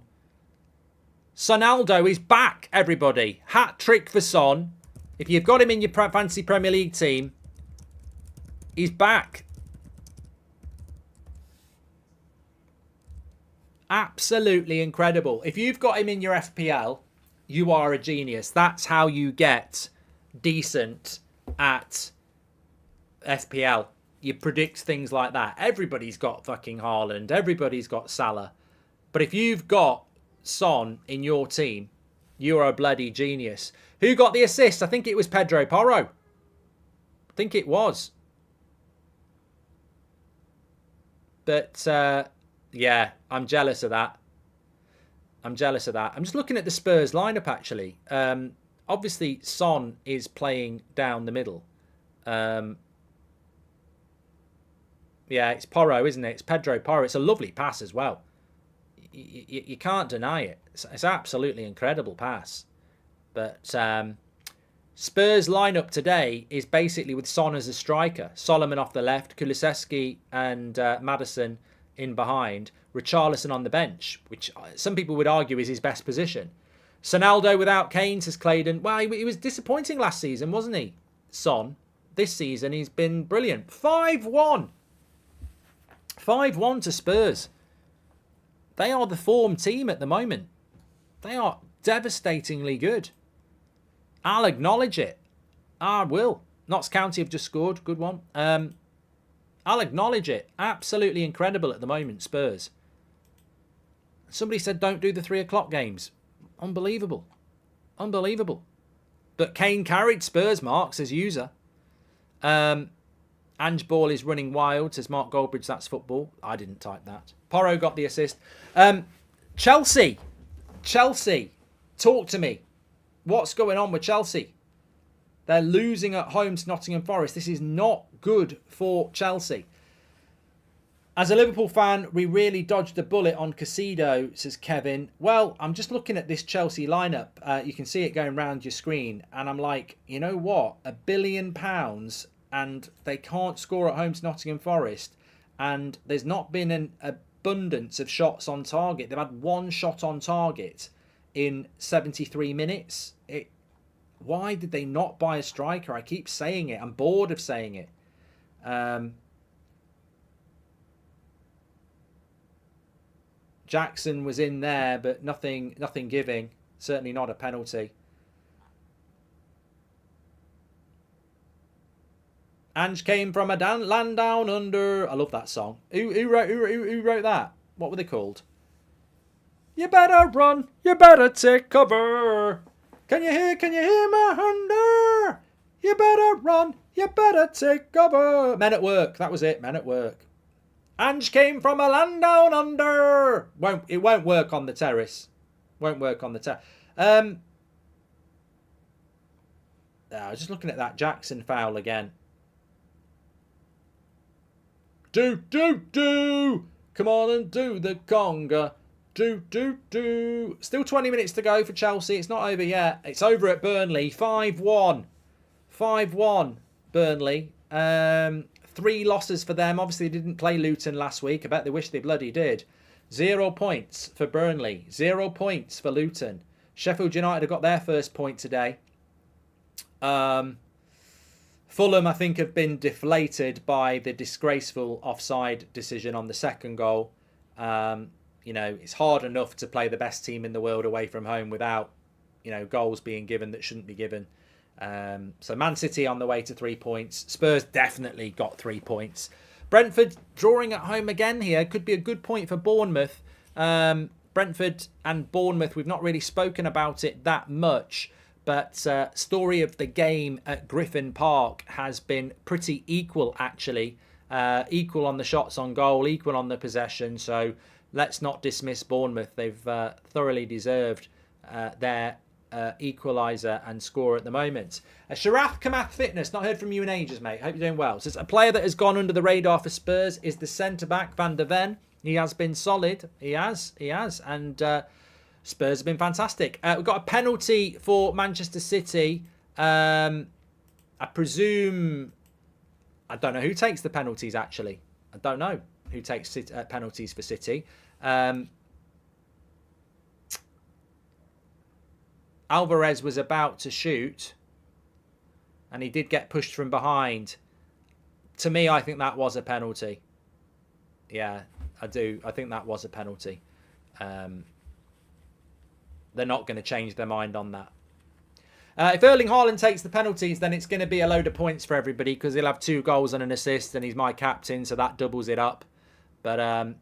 Sonaldo is back, everybody. Hat-trick for Son. If you've got him in your fancy Premier League team, he's back. Absolutely incredible. If you've got him in your FPL, you are a genius. That's how you get decent at FPL. You predict things like that. Everybody's got fucking Haaland. Everybody's got Salah. But if you've got Son in your team, you're a bloody genius. Who got the assist? I think it was Pedro Porro. I think it was. But, yeah, I'm jealous of that. I'm just looking at the Spurs lineup, actually. Obviously, Son is playing down the middle. Yeah, it's Porro, isn't it? It's Pedro Porro. It's a lovely pass as well. You can't deny it. It's absolutely incredible pass. But Spurs' lineup today is basically with Son as a striker. Solomon off the left, Kulusevski and Maddison in behind. Richarlison on the bench, which some people would argue is his best position. Sonaldo without Kane, says Claydon. Well, he was disappointing last season, wasn't he? Son. This season, he's been brilliant. 5-1. 5-1 to Spurs. They are the form team at the moment. They are devastatingly good. I'll acknowledge it. I will. Notts County have just scored. Good one. I'll acknowledge it. Absolutely incredible at the moment, Spurs. Somebody said don't do the 3 o'clock games. Unbelievable. Unbelievable. But Kane carried Spurs, Mark, says user. Ange Ball is running wild, says Mark Goldbridge. That's football. I didn't type that. Porro got the assist. Chelsea. Talk to me. What's going on with Chelsea? They're losing at home to Nottingham Forest. This is not good for Chelsea. As a Liverpool fan, we really dodged a bullet on Caicedo, says Kevin. Well, I'm just looking at this Chelsea lineup. You can see it going round your screen. And I'm like, you know what? £1 billion and they can't score at home to Nottingham Forest. And there's not been an abundance of shots on target. They've had 1 shot on target in 73 minutes. Why did they not buy a striker? I keep saying it. I'm bored of saying it. Jackson was in there, but nothing giving. Certainly not a penalty. Ange came from a land down under. I love that song. Who wrote that? What were they called? You better run. You better take cover. Can you hear my thunder? You better run. You better take cover. Men at Work. That was it. Men at Work. Ange came from a land down under. It won't work on the terrace. Won't work on the terrace. I was just looking at that Jackson foul again. Do. Come on and do the conga. Do. Still 20 minutes to go for Chelsea. It's not over yet. It's over at Burnley. 5-1. 5-1 Burnley. 3 losses for them. Obviously, they didn't play Luton last week. I bet they wish they bloody did. 0 points for Burnley. 0 points for Luton. Sheffield United have got their first point today. Fulham, I think, have been deflated by the disgraceful offside decision on the second goal. It's hard enough to play the best team in the world away from home without, goals being given that shouldn't be given. So Man City on the way to 3 points. Spurs definitely got 3 points. Brentford drawing at home again here. Could be a good point for Bournemouth. Brentford and Bournemouth, we've not really spoken about it that much. But story of the game at Griffin Park has been pretty equal, actually. Equal on the shots on goal, equal on the possession. So let's not dismiss Bournemouth. They've thoroughly deserved their equaliser and score at the moment. Sharath Kamath Fitness, not heard from you in ages, mate. Hope you're doing well. Says a player that has gone under the radar for Spurs is the centre-back Van der Ven. He has been solid. He has. And Spurs have been fantastic. We've got a penalty for Manchester City. I presume... I don't know who takes the penalties, actually. I don't know who takes penalties for City. Alvarez was about to shoot and he did get pushed from behind. To me, I think that was a penalty. Yeah, I do. I think that was a penalty. They're not going to change their mind on that. If Erling Haaland takes the penalties, then it's going to be a load of points for everybody because he'll have 2 goals and an assist and he's my captain, so that doubles it up. But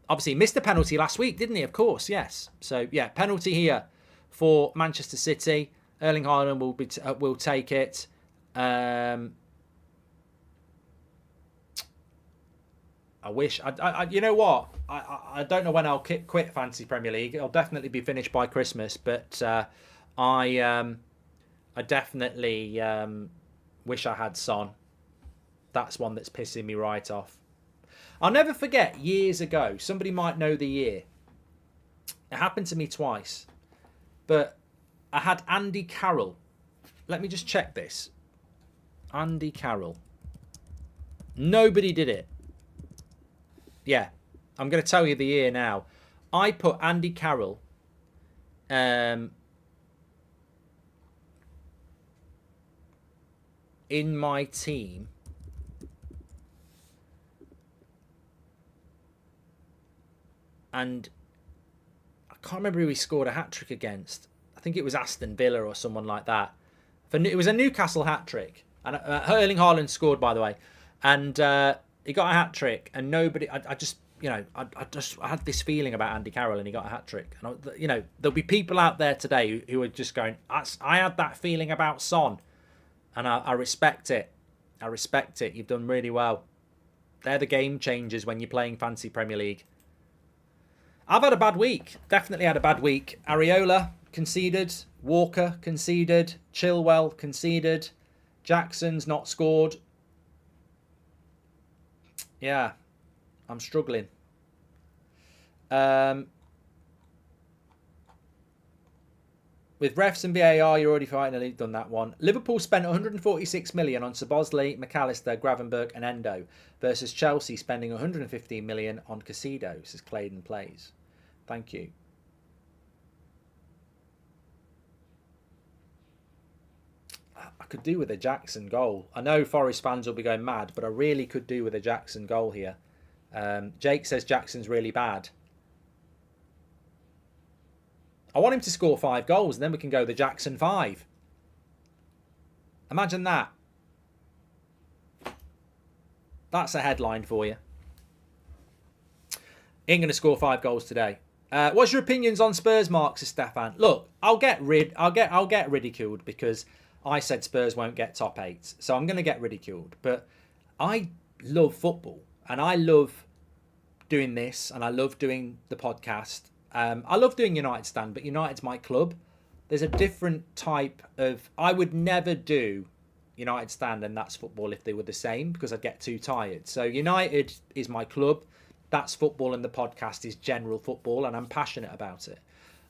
obviously he missed a penalty last week, didn't he? Of course, yes. So, yeah, penalty here for Manchester City. Erling Haaland will take it. I wish... you know what? I don't know when I'll quit Fantasy Premier League. It'll definitely be finished by Christmas. But I definitely wish I had Son. That's one that's pissing me right off. I'll never forget years ago. Somebody might know the year. It happened to me twice. But I had Andy Carroll. Let me just check this. Andy Carroll. Nobody did it. Yeah. I'm going to tell you the year now. I put Andy Carroll in my team and can't remember who he scored a hat-trick against. I think it was Aston Villa or someone like that. It was a Newcastle hat-trick. And Erling Haaland scored, by the way. And he got a hat-trick. And nobody... I just... I had this feeling about Andy Carroll and he got a hat-trick. And, there'll be people out there today who are just going, I had that feeling about Son. And I respect it. I respect it. You've done really well. They're the game changers when you're playing Fantasy Premier League. I've had a bad week. Definitely had a bad week. Areola conceded. Walker conceded. Chilwell conceded. Jackson's not scored. Yeah, I'm struggling. With refs and VAR, you're already finally done that one. Liverpool spent 146 million on Szoboszlai, McAllister, Gravenberch and Endo versus Chelsea spending 115 million on Caicedo, says Claydon Plays. Thank you. I could do with a Jackson goal. I know Forest fans will be going mad, but I really could do with a Jackson goal here. Jake says Jackson's really bad. I want him to score 5 goals and then we can go the Jackson 5. Imagine that. That's a headline for you. Ain't going to score 5 goals today. What's your opinions on Spurs, Mark? Says Stefan. Look, I'll get ridiculed because I said Spurs won't get top 8. So I'm going to get ridiculed. But I love football and I love doing this and I love doing the podcast. I love doing United Stand, but United's my club. There's a different type of... I would never do United Stand and That's Football if they were the same because I'd get too tired. So United is my club. That's Football and the podcast is general football and I'm passionate about it.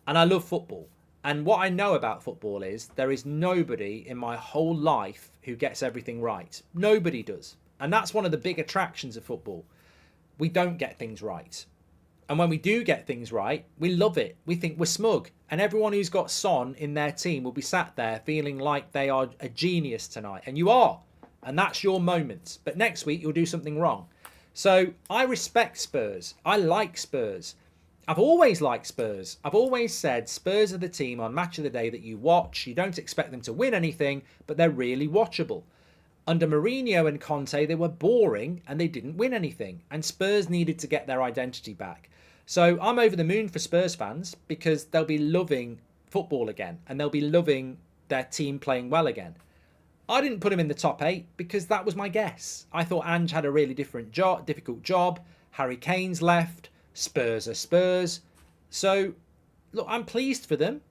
And I love football. And what I know about football is there is nobody in my whole life who gets everything right. Nobody does. And that's one of the big attractions of football. We don't get things right. And when we do get things right, we love it. We think we're smug. And everyone who's got Son in their team will be sat there feeling like they are a genius tonight. And you are. And that's your moment. But next week, you'll do something wrong. So I respect Spurs. I like Spurs. I've always liked Spurs. I've always said Spurs are the team on Match of the Day that you watch. You don't expect them to win anything, but they're really watchable. Under Mourinho and Conte, they were boring and they didn't win anything. And Spurs needed to get their identity back. So I'm over the moon for Spurs fans because they'll be loving football again and they'll be loving their team playing well again. I didn't put him in the top 8 because that was my guess. I thought Ange had a really difficult job. Harry Kane's left. Spurs are Spurs. So, look, I'm pleased for them,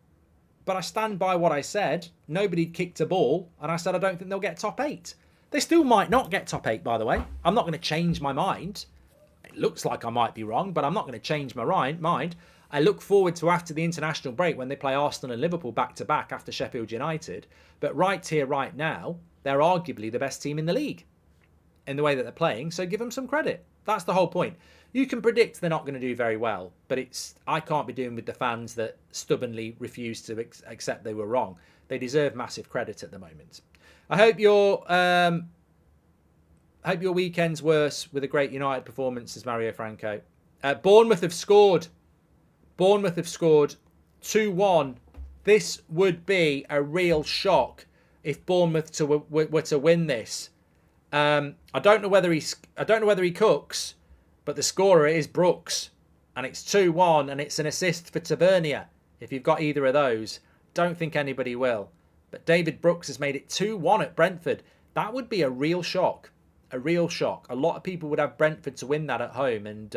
but I stand by what I said. Nobody kicked a ball, and I said I don't think they'll get top 8. They still might not get top 8, by the way. I'm not going to change my mind. It looks like I might be wrong, but I'm not going to change my mind. I look forward to after the international break when they play Arsenal and Liverpool back-to-back after Sheffield United. But right here, right now, they're arguably the best team in the league in the way that they're playing, so give them some credit. That's the whole point. You can predict they're not going to do very well, but I can't be doing with the fans that stubbornly refuse to accept they were wrong. They deserve massive credit at the moment. I hope your weekend's worse with a great United performance, says Mario Franco. Bournemouth have scored. 2-1. This would be a real shock if Bournemouth were to win this. I don't know whether he cooks, but the scorer is Brooks, and it's 2-1, and it's an assist for Tavernier. If you've got either of those, don't think anybody will. But David Brooks has made it 2-1 at Brentford. That would be a real shock. A real shock. A lot of people would have Brentford to win that at home, and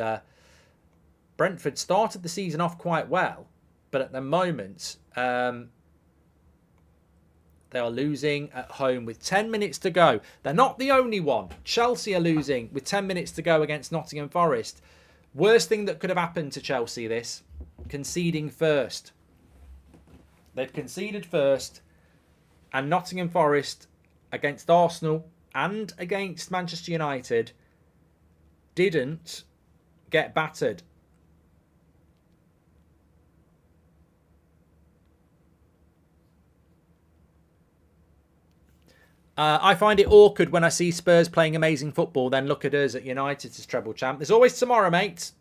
Brentford started the season off quite well, but at the moment they are losing at home with 10 minutes to go. They're not the only one. Chelsea are losing with 10 minutes to go against Nottingham Forest. Worst thing that could have happened to Chelsea, this. Conceding first. They've conceded first, and Nottingham Forest against Arsenal and against Manchester United didn't get battered. I find it awkward when I see Spurs playing amazing football, then look at us at United as treble champ. There's always tomorrow, mate.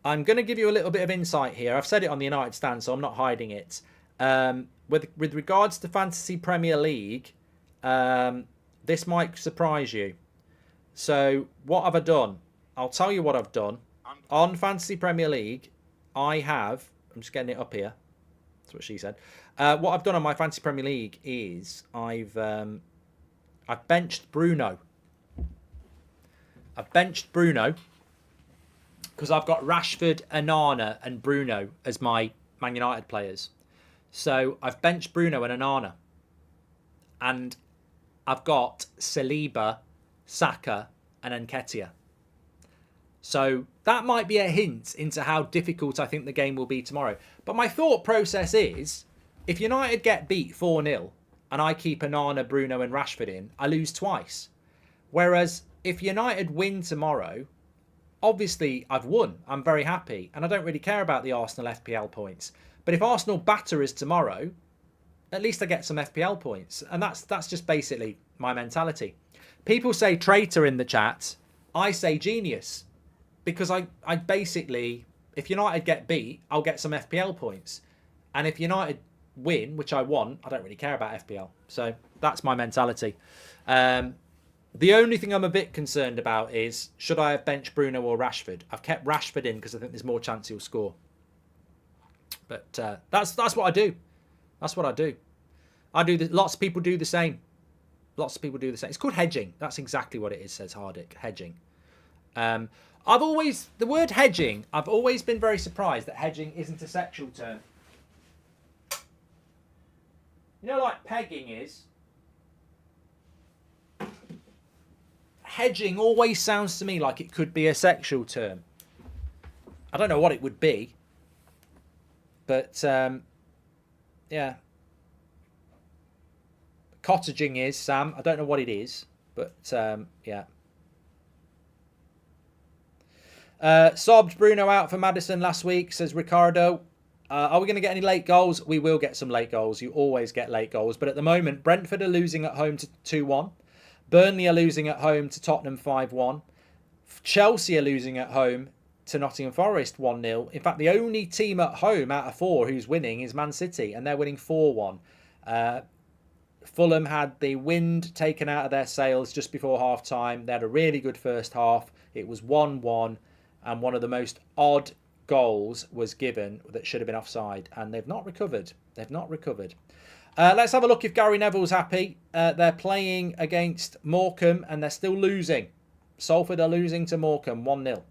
I'm going to give you a little bit of insight here. I've said it on the United Stand, so I'm not hiding it. With regards to Fantasy Premier League, this might surprise you. So what have I done? I'll tell you what I've done. On Fantasy Premier League, I'm just getting it up here. That's what she said. What I've done on my Fantasy Premier League is I've benched Bruno. I've benched Bruno because I've got Rashford, Onana and Bruno as my Man United players. So I've benched Bruno and Onana. And I've got Saliba, Saka and Nketiah. So that might be a hint into how difficult I think the game will be tomorrow. But my thought process is, if United get beat 4-0 and I keep Onana, Bruno and Rashford in, I lose twice. Whereas if United win tomorrow, obviously I've won. I'm very happy. And I don't really care about the Arsenal FPL points. But if Arsenal batter us tomorrow, at least I get some FPL points. And that's just basically my mentality. People say traitor in the chat. I say genius. Because I basically, if United get beat, I'll get some FPL points. And if United win, which I want, I don't really care about FPL. So that's my mentality. The only thing I'm a bit concerned about is, should I have benched Bruno or Rashford? I've kept Rashford in because I think there's more chance he'll score. But that's what I do. That's what I do. Lots of people do the same. Lots of people do the same. It's called hedging. That's exactly what it is, says Hardick. Hedging. The word hedging, I've always been very surprised that hedging isn't a sexual term. You know, like pegging is. Hedging always sounds to me like it could be a sexual term. I don't know what it would be. But, yeah. Cottaging is, Sam. I don't know what it is. But, yeah. Sobbed Bruno out for Maddison last week, says Ricardo. Are we going to get any late goals? We will get some late goals. You always get late goals. But at the moment, Brentford are losing at home to 2-1. Burnley are losing at home to Tottenham 5-1. Chelsea are losing at home to Nottingham Forest 1-0. In fact, the only team at home out of 4 who's winning is Man City, and they're winning 4-1. Fulham had the wind taken out of their sails just before half-time. They had a really good first half. It was 1-1, and one of the most odd goals was given that should have been offside, and they've not recovered. They've not recovered. Let's have a look if Gary Neville's happy. They're playing against Morecambe, and they're still losing. Salford are losing to Morecambe 1-0.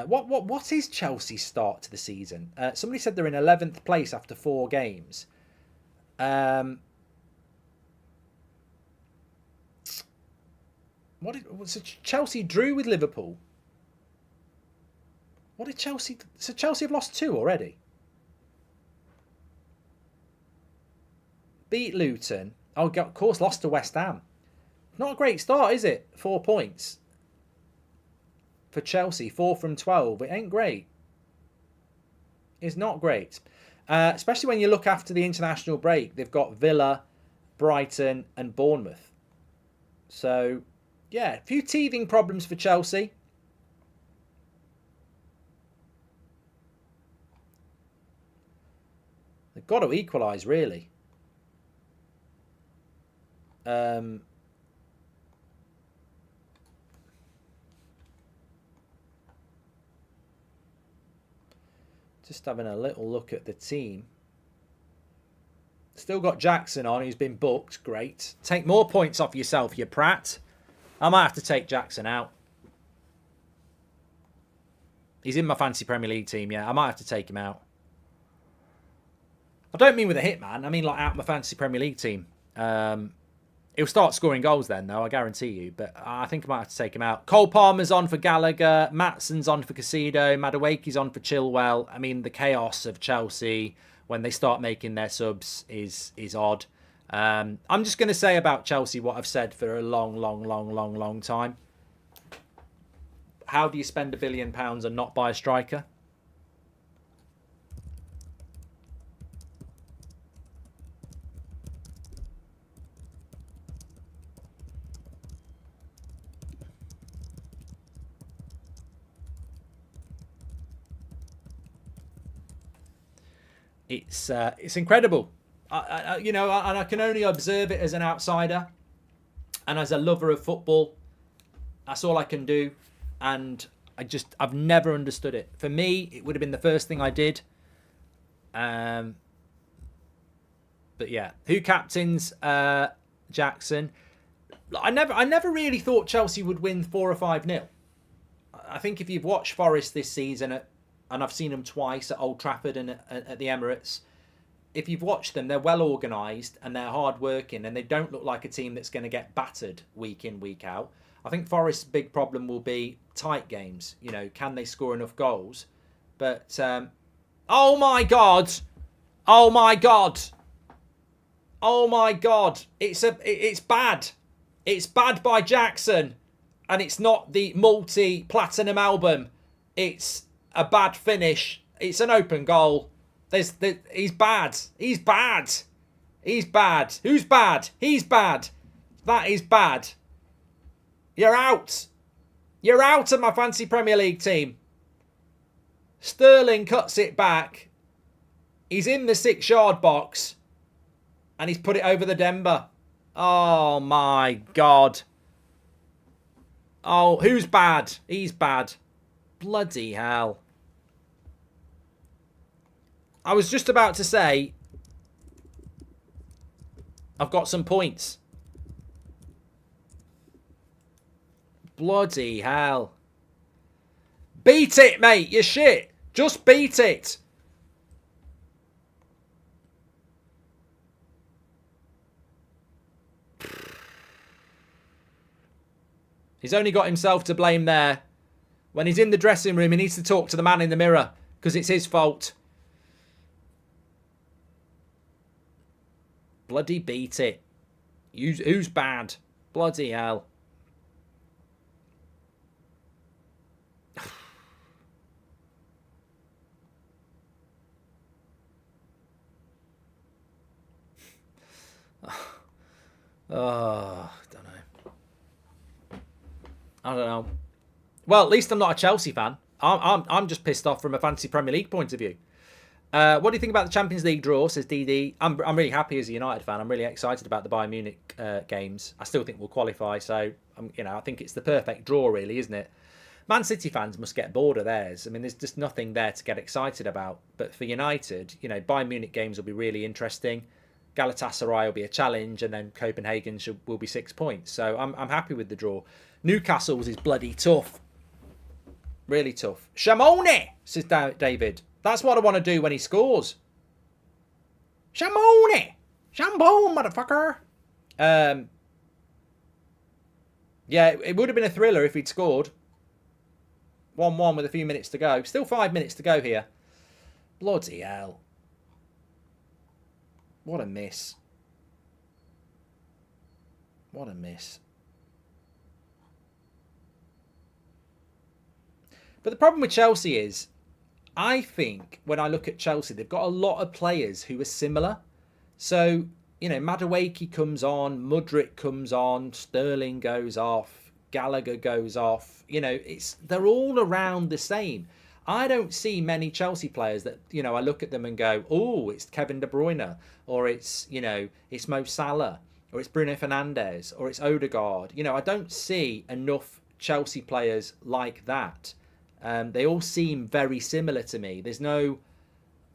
What is Chelsea's start to the season? Somebody said they're in 11th place after 4 games. So Chelsea drew with Liverpool. What did Chelsea... So Chelsea have lost 2 already. Beat Luton. Oh, of course, lost to West Ham. Not a great start, is it? 4 points. For Chelsea, 4 from 12. It ain't great. It's not great. Especially when you look after the international break. They've got Villa, Brighton and Bournemouth. So, yeah, a few teething problems for Chelsea. They've got to equalise, really. Just having a little look at the team. Still got Jackson on, who's been booked. Great. Take more points off yourself, you prat. I might have to take Jackson out. He's in my Fantasy Premier League team, yeah. I might have to take him out. I don't mean with a hit, man. I mean like out my Fantasy Premier League team. He'll start scoring goals then, though, I guarantee you. But I think I might have to take him out. Cole Palmer's on for Gallagher. Matson's on for Casido. Madueke's on for Chilwell. I mean, the chaos of Chelsea when they start making their subs is odd. I'm just going to say about Chelsea what I've said for a long time. How do you spend £1 billion and not buy a striker? It's incredible. And I can only observe it as an outsider and as a lover of football. That's all I can do, and I've never understood it. For me, it would have been the first thing I did. But yeah, who captains Jackson? I never really thought Chelsea would win 4 or 5-0. I think if you've watched Forest this season, and I've seen them twice at Old Trafford and at the Emirates, if you've watched them, they're well organised and they're hard working, and they don't look like a team that's going to get battered week in, week out. I think Forest's big problem will be tight games. You know, can they score enough goals? But oh my God, oh my God, oh my God! It's bad. It's bad by Jackson, and it's not the multi-platinum album. It's a bad finish. It's an open goal. He's bad. He's bad. He's bad. Who's bad? He's bad. That is bad. You're out. You're out of my fancy Premier League team. Sterling cuts it back. He's in the 6-yard box. And he's put it over the Denver. Oh, my God. Oh, who's bad? He's bad. Bloody hell. I was just about to say, I've got some points. Bloody hell. Beat it, mate. You shit. Just beat it. He's only got himself to blame there. When he's in the dressing room, he needs to talk to the man in the mirror because it's his fault. Bloody beat it. Who's bad? Bloody hell. Oh, I don't know. Well, at least I'm not a Chelsea fan. I'm just pissed off from a fantasy Premier League point of view. What do you think about the Champions League draw? Says DD. I'm really happy as a United fan. I'm really excited about the Bayern Munich games. I still think we'll qualify. So I think it's the perfect draw, really, isn't it? Man City fans must get bored of theirs. I mean, there's just nothing there to get excited about. But for United, Bayern Munich games will be really interesting. Galatasaray will be a challenge, and then Copenhagen will be 6 points. So I'm happy with the draw. Newcastle's is bloody tough. Really tough. Shamone, says David. That's what I want to do when he scores. Shamone. Shambone, motherfucker. Yeah, it would have been a thriller if he'd scored. 1-1 with a few minutes to go. Still 5 minutes to go here. Bloody hell. What a miss. What a miss. But the problem with Chelsea is, I think when I look at Chelsea, they've got a lot of players who are similar. So, Madueke comes on, Mudryk comes on, Sterling goes off, Gallagher goes off. They're all around the same. I don't see many Chelsea players that, I look at them and go, oh, it's Kevin De Bruyne, or it's Mo Salah, or it's Bruno Fernandes, or it's Odegaard. I don't see enough Chelsea players like that. They all seem very similar to me.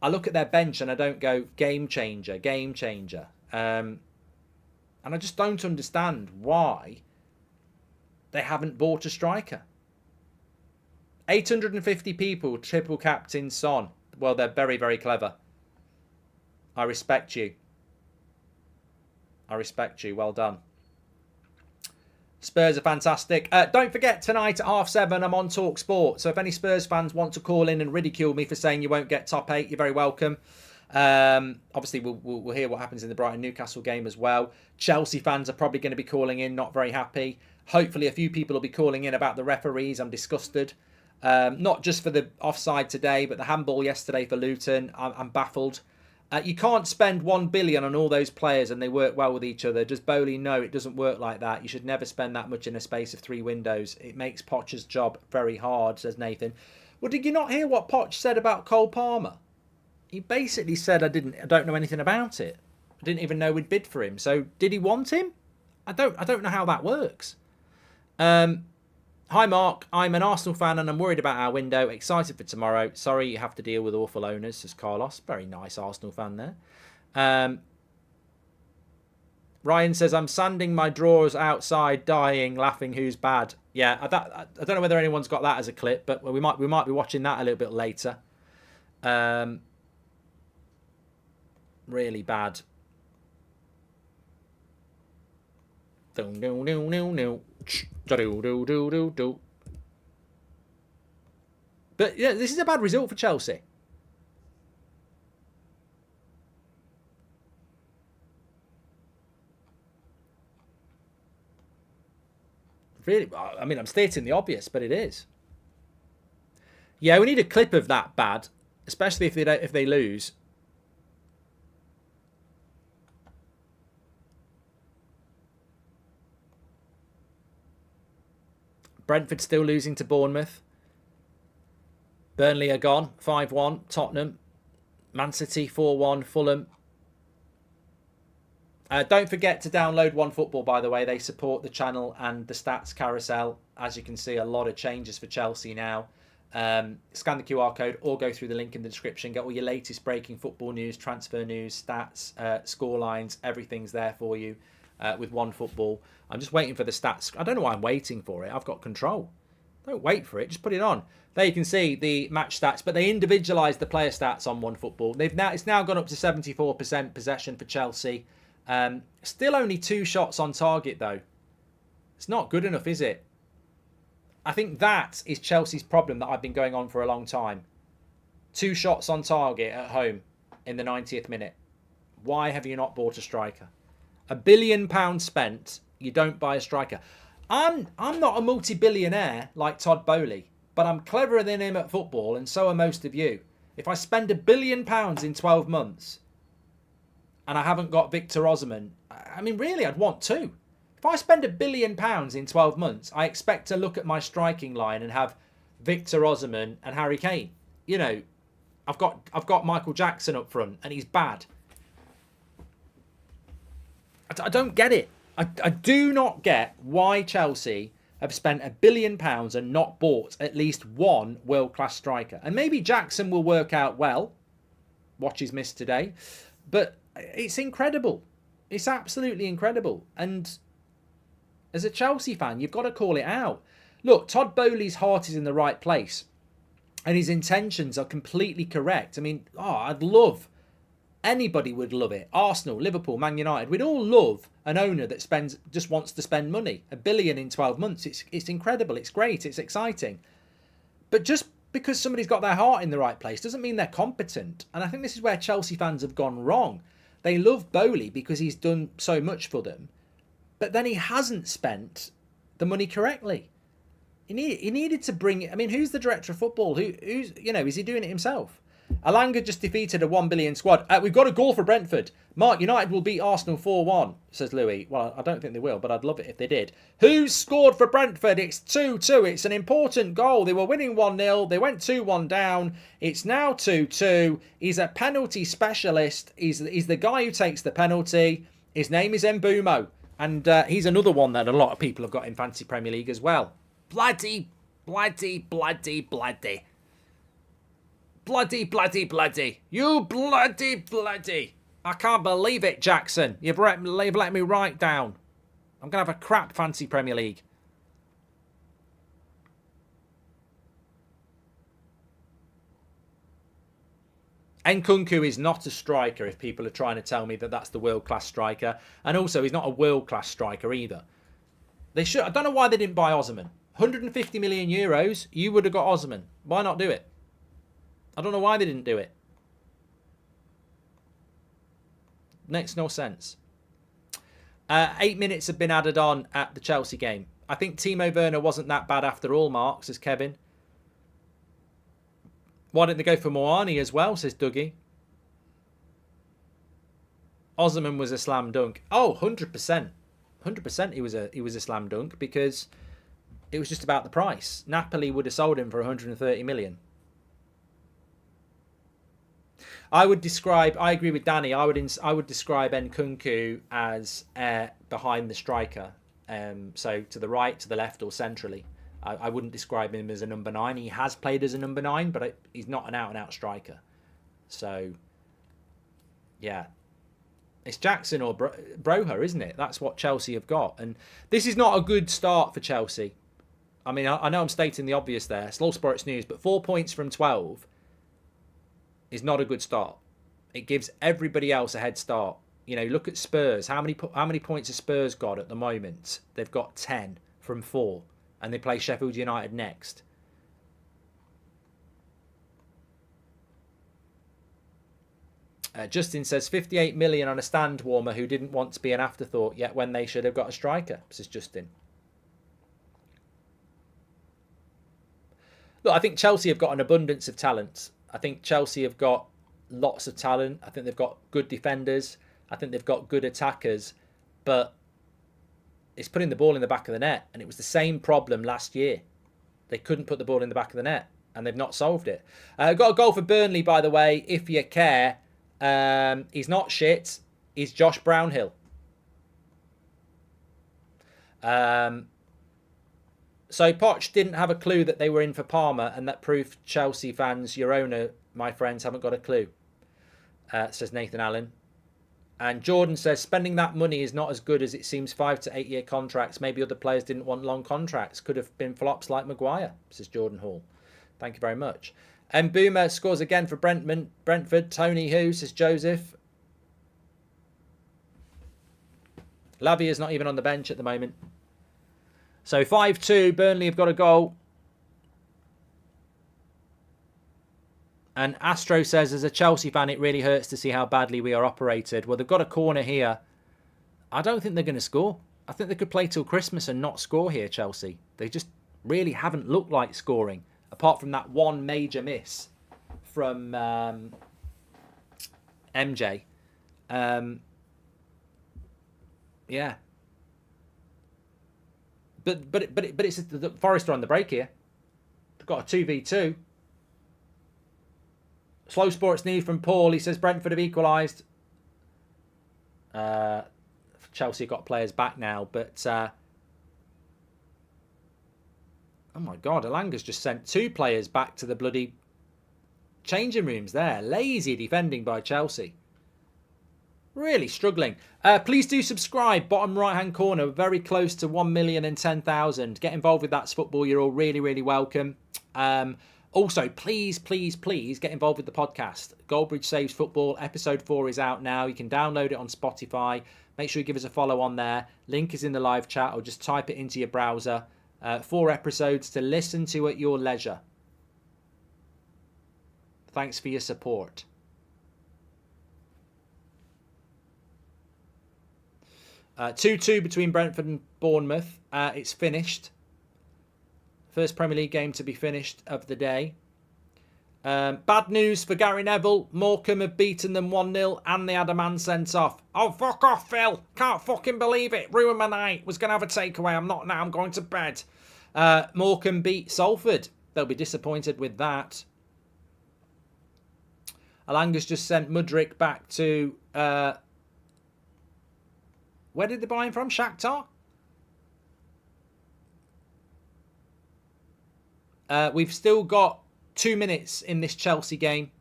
I look at their bench and I don't go game changer. And I just don't understand why they haven't bought a striker. 850 people triple captain Son. Well, they're very, very clever. I respect you. Well done. Spurs are fantastic. Don't forget, tonight at 7:30, I'm on Talk Sport. So if any Spurs fans want to call in and ridicule me for saying you won't get top 8, you're very welcome. Obviously, we'll hear what happens in the Brighton-Newcastle game as well. Chelsea fans are probably going to be calling in, not very happy. Hopefully, a few people will be calling in about the referees. I'm disgusted. Not just for the offside today, but the handball yesterday for Luton. I'm baffled. You can't spend 1 billion on all those players and they work well with each other. Does Bowley know it doesn't work like that? You should never spend that much in a space of 3 windows. It makes Poch's job very hard, says Nathan. Well, did you not hear what Poch said about Cole Palmer? He basically said, I don't know anything about it. I didn't even know we'd bid for him. So did he want him? I don't know how that works. Hi Mark, I'm an Arsenal fan and I'm worried about our window. Excited for tomorrow. Sorry you have to deal with awful owners, says Carlos. Very nice Arsenal fan there. Ryan says, I'm sanding my drawers outside, dying, laughing, who's bad? Yeah, I don't know whether anyone's got that as a clip, but we might be watching that a little bit later. Really bad. But yeah, this is a bad result for Chelsea. Really, I mean, I'm stating the obvious, but it is. Yeah, we need a clip of that bad, especially if they lose. Brentford still losing to Bournemouth. Burnley are gone, 5-1. Tottenham. Man City, 4-1. Fulham. Don't forget to download OneFootball, by the way. They support the channel and the stats carousel. As you can see, a lot of changes for Chelsea now. Scan the QR code or go through the link in the description. Get all your latest breaking football news, transfer news, stats, score lines. Everything's there for you with OneFootball. I'm just waiting for the stats. I don't know why I'm waiting for it. I've got control. Don't wait for it. Just put it on. There you can see the match stats, but they individualise the player stats on OneFootball. It's now gone up to 74% possession for Chelsea. Still only 2 shots on target, though. It's not good enough, is it? I think that is Chelsea's problem that I've been going on for a long time. 2 shots on target at home in the 90th minute. Why have you not bought a striker? £1 billion spent, you don't buy a striker. I'm not a multi-billionaire like Todd Bowley, but I'm cleverer than him at football, and so are most of you. If I spend £1 billion in 12 months and I haven't got Victor Osimhen, I mean, really, I'd want 2. If I spend £1 billion in 12 months, I expect to look at my striking line and have Victor Osimhen and Harry Kane. You know, I've got Michael Jackson up front, and he's bad. I don't get it. I do not get why Chelsea have spent £1 billion and not bought at least one world-class striker. And maybe Jackson will work out well. Watch his miss today. But it's incredible. It's absolutely incredible. And as a Chelsea fan, you've got to call it out. Look, Todd Bowley's heart is in the right place. And his intentions are completely correct. I mean, anybody would love it. Arsenal, Liverpool, Man United. We'd all love an owner that just wants to spend money. £1 billion in 12 months. It's incredible. It's great. It's exciting. But just because somebody's got their heart in the right place doesn't mean they're competent. And I think this is where Chelsea fans have gone wrong. They love Bowley because he's done so much for them. But then he hasn't spent the money correctly. He needed to bring it. I mean, who's the director of football? Is he doing it himself? Alanga just defeated a £1 billion squad. We've got a goal for Brentford. Mark, United will beat Arsenal 4-1, says Louis. Well, I don't think they will, but I'd love it if they did. Who's scored for Brentford? It's 2-2. It's an important goal. They were winning 1-0. They went 2-1 down. It's now 2-2. He's a penalty specialist. He's the guy who takes the penalty. His name is Mbumo. And he's another one that a lot of people have got in Fantasy Premier League as well. Bloody. Bloody. You bloody. I can't believe it, Jackson. You've let me write down. I'm going to have a crap Fantasy Premier League. Nkunku is not a striker if people are trying to tell me that that's the world-class striker. And also, he's not a world-class striker either. They should. I don't know why they didn't buy Osimhen. 150 million euros, you would have got Osimhen. Why not do it? I don't know why they didn't do it. Makes no sense. 8 minutes have been added on at the Chelsea game. I think Timo Werner wasn't that bad after all, Mark, says Kevin. Why didn't they go for Moani as well, says Dougie. Osimhen was a slam dunk. Oh, 100%. 100% he was a slam dunk because it was just about the price. Napoli would have sold him for 130 million. I agree with Danny. I would describe Nkunku as behind the striker. So to the right, to the left, or centrally. I wouldn't describe him as a number 9. He has played as a number 9, but he's not an out-and-out striker. So, yeah. It's Jackson or Broha, isn't it? That's what Chelsea have got. And this is not a good start for Chelsea. I mean, I know I'm stating the obvious there. Slow Sports News, but 4 points from 12 is not a good start. It gives everybody else a head start. You know, look at Spurs. How many points have Spurs got at the moment? They've got 10 from 4. And they play Sheffield United next. Justin says 58 million on a stand warmer who didn't want to be an afterthought yet when they should have got a striker, says Justin. Look, I think Chelsea have got an abundance of talent. I think Chelsea have got lots of talent. I think they've got good defenders. I think they've got good attackers. But it's putting the ball in the back of the net. And it was the same problem last year. They couldn't put the ball in the back of the net. And they've not solved it. Got a goal for Burnley, by the way, if you care. He's not shit. He's Josh Brownhill. So Poch didn't have a clue that they were in for Parma. And that proved Chelsea fans, your owner, my friends, haven't got a clue. Says Nathan Allen. And Jordan says, spending that money is not as good as it seems. 5 to 8 year contracts. Maybe other players didn't want long contracts. Could have been flops like Maguire, says Jordan Hall. Thank you very much. And Boomer scores again for Brentford. Tony who, says Joseph. Lavia's not even on the bench at the moment. So 5-2, Burnley have got a goal. And Astro says, as a Chelsea fan, it really hurts to see how badly we are operated. Well, they've got a corner here. I don't think they're going to score. I think they could play till Christmas and not score here, Chelsea. They just really haven't looked like scoring, apart from that one major miss from MJ. Yeah. But it's the Forest are on the break here. They've got a 2v2. Slow Sports News from Paul. He says Brentford have equalised. Chelsea got players back now, but oh my God, Elanga's just sent 2 players back to the bloody changing rooms there. Lazy defending by Chelsea. Really struggling. Please do subscribe. Bottom right hand corner. We're very close to 1,010,000. Get involved with That's Football. You're all really, really welcome. Also, please get involved with the podcast. Goldbridge Saves Football. Episode 4 is out now. You can download it on Spotify. Make sure you give us a follow on there. Link is in the live chat, or just type it into your browser. 4 episodes to listen to at your leisure. Thanks for your support. Uh, 2-2 between Brentford and Bournemouth. It's finished. First Premier League game to be finished of the day. Bad news for Gary Neville. Morecambe have beaten them 1-0 and they had a man sent off. Oh, fuck off, Phil. Can't fucking believe it. Ruined my night. Was going to have a takeaway. I'm not now. I'm going to bed. Morecambe beat Salford. They'll be disappointed with that. Alanga's just sent Mudryk back to... where did they buy him from? Shakhtar? We've still got 2 minutes in this Chelsea game.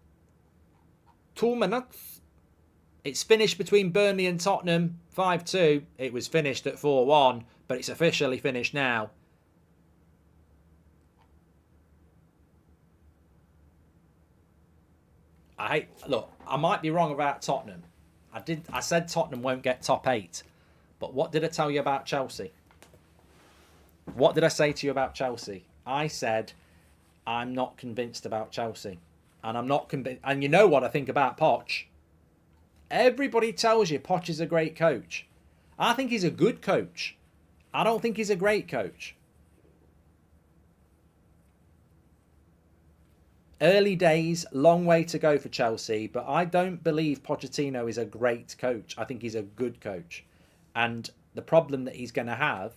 2 minutes. It's finished between Burnley and Tottenham. 5-2. It was finished at 4-1, but it's officially finished now. Look, I might be wrong about Tottenham. I said Tottenham won't get top 8. But what did I tell you about Chelsea? What did I say to you about Chelsea? I said, I'm not convinced about Chelsea. And I'm not convinced. And you know what I think about Poch. Everybody tells you Poch is a great coach. I think he's a good coach. I don't think he's a great coach. Early days, long way to go for Chelsea. But I don't believe Pochettino is a great coach. I think he's a good coach. And the problem that he's going to have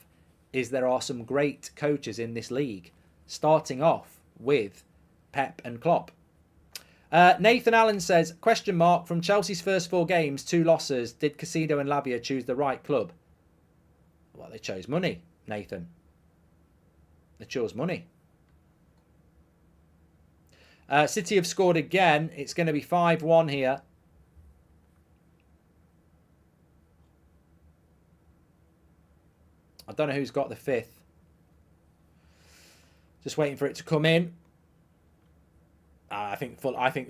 is there are some great coaches in this league, starting off with Pep and Klopp. Nathan Allen says, question mark, from Chelsea's first 4 games, 2 losses. Did Casido and Labia choose the right club? Well, they chose money, Nathan. They chose money. City have scored again. It's going to be 5-1 here. I don't know who's got the 5th. Just waiting for it to come in. I think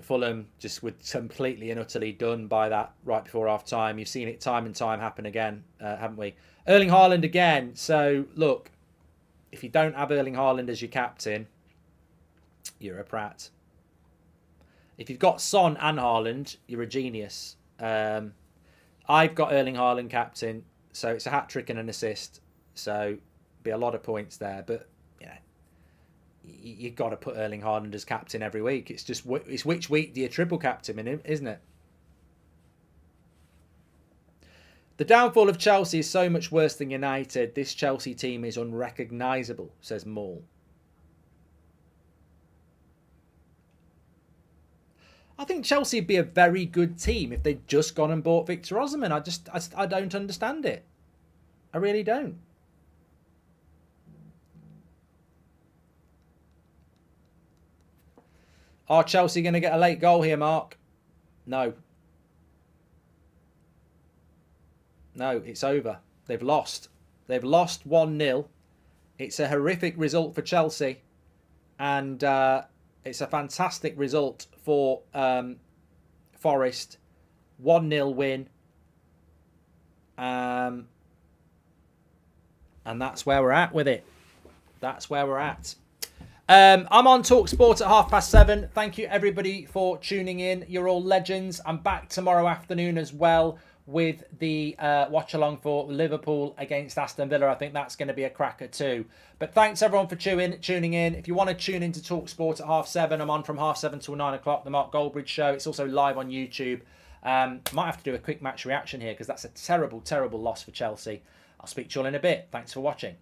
Fulham just were completely and utterly done by that right before half time. You've seen it time and time happen again, haven't we? Erling Haaland again. So, look, if you don't have Erling Haaland as your captain, you're a prat. If you've got Son and Haaland, you're a genius. I've got Erling Haaland captain, so it's a hat-trick and an assist. So, be a lot of points there. But, you know, you've got to put Erling Haaland as captain every week. It's just, it's which week do you triple captain in him, isn't it? The downfall of Chelsea is so much worse than United. This Chelsea team is unrecognisable, says Maul. I think Chelsea would be a very good team if they'd just gone and bought Victor Osimhen. I don't understand it. I really don't. Are Chelsea going to get a late goal here, Mark? No. No, it's over. They've lost. They've lost 1-0. It's a horrific result for Chelsea. And it's a fantastic result for Forest. 1-0 win. And that's where we're at with it. That's where we're at. I'm on TalkSport at 7:30. Thank you, everybody, for tuning in. You're all legends. I'm back tomorrow afternoon as well with the watch-along for Liverpool against Aston Villa. I think that's going to be a cracker too. But thanks, everyone, for tuning in. If you want to tune in to TalkSport at 7:30, I'm on from 7:30 till 9 o'clock, the Mark Goldbridge Show. It's also live on YouTube. Might have to do a quick match reaction here because that's a terrible, terrible loss for Chelsea. I'll speak to you all in a bit. Thanks for watching.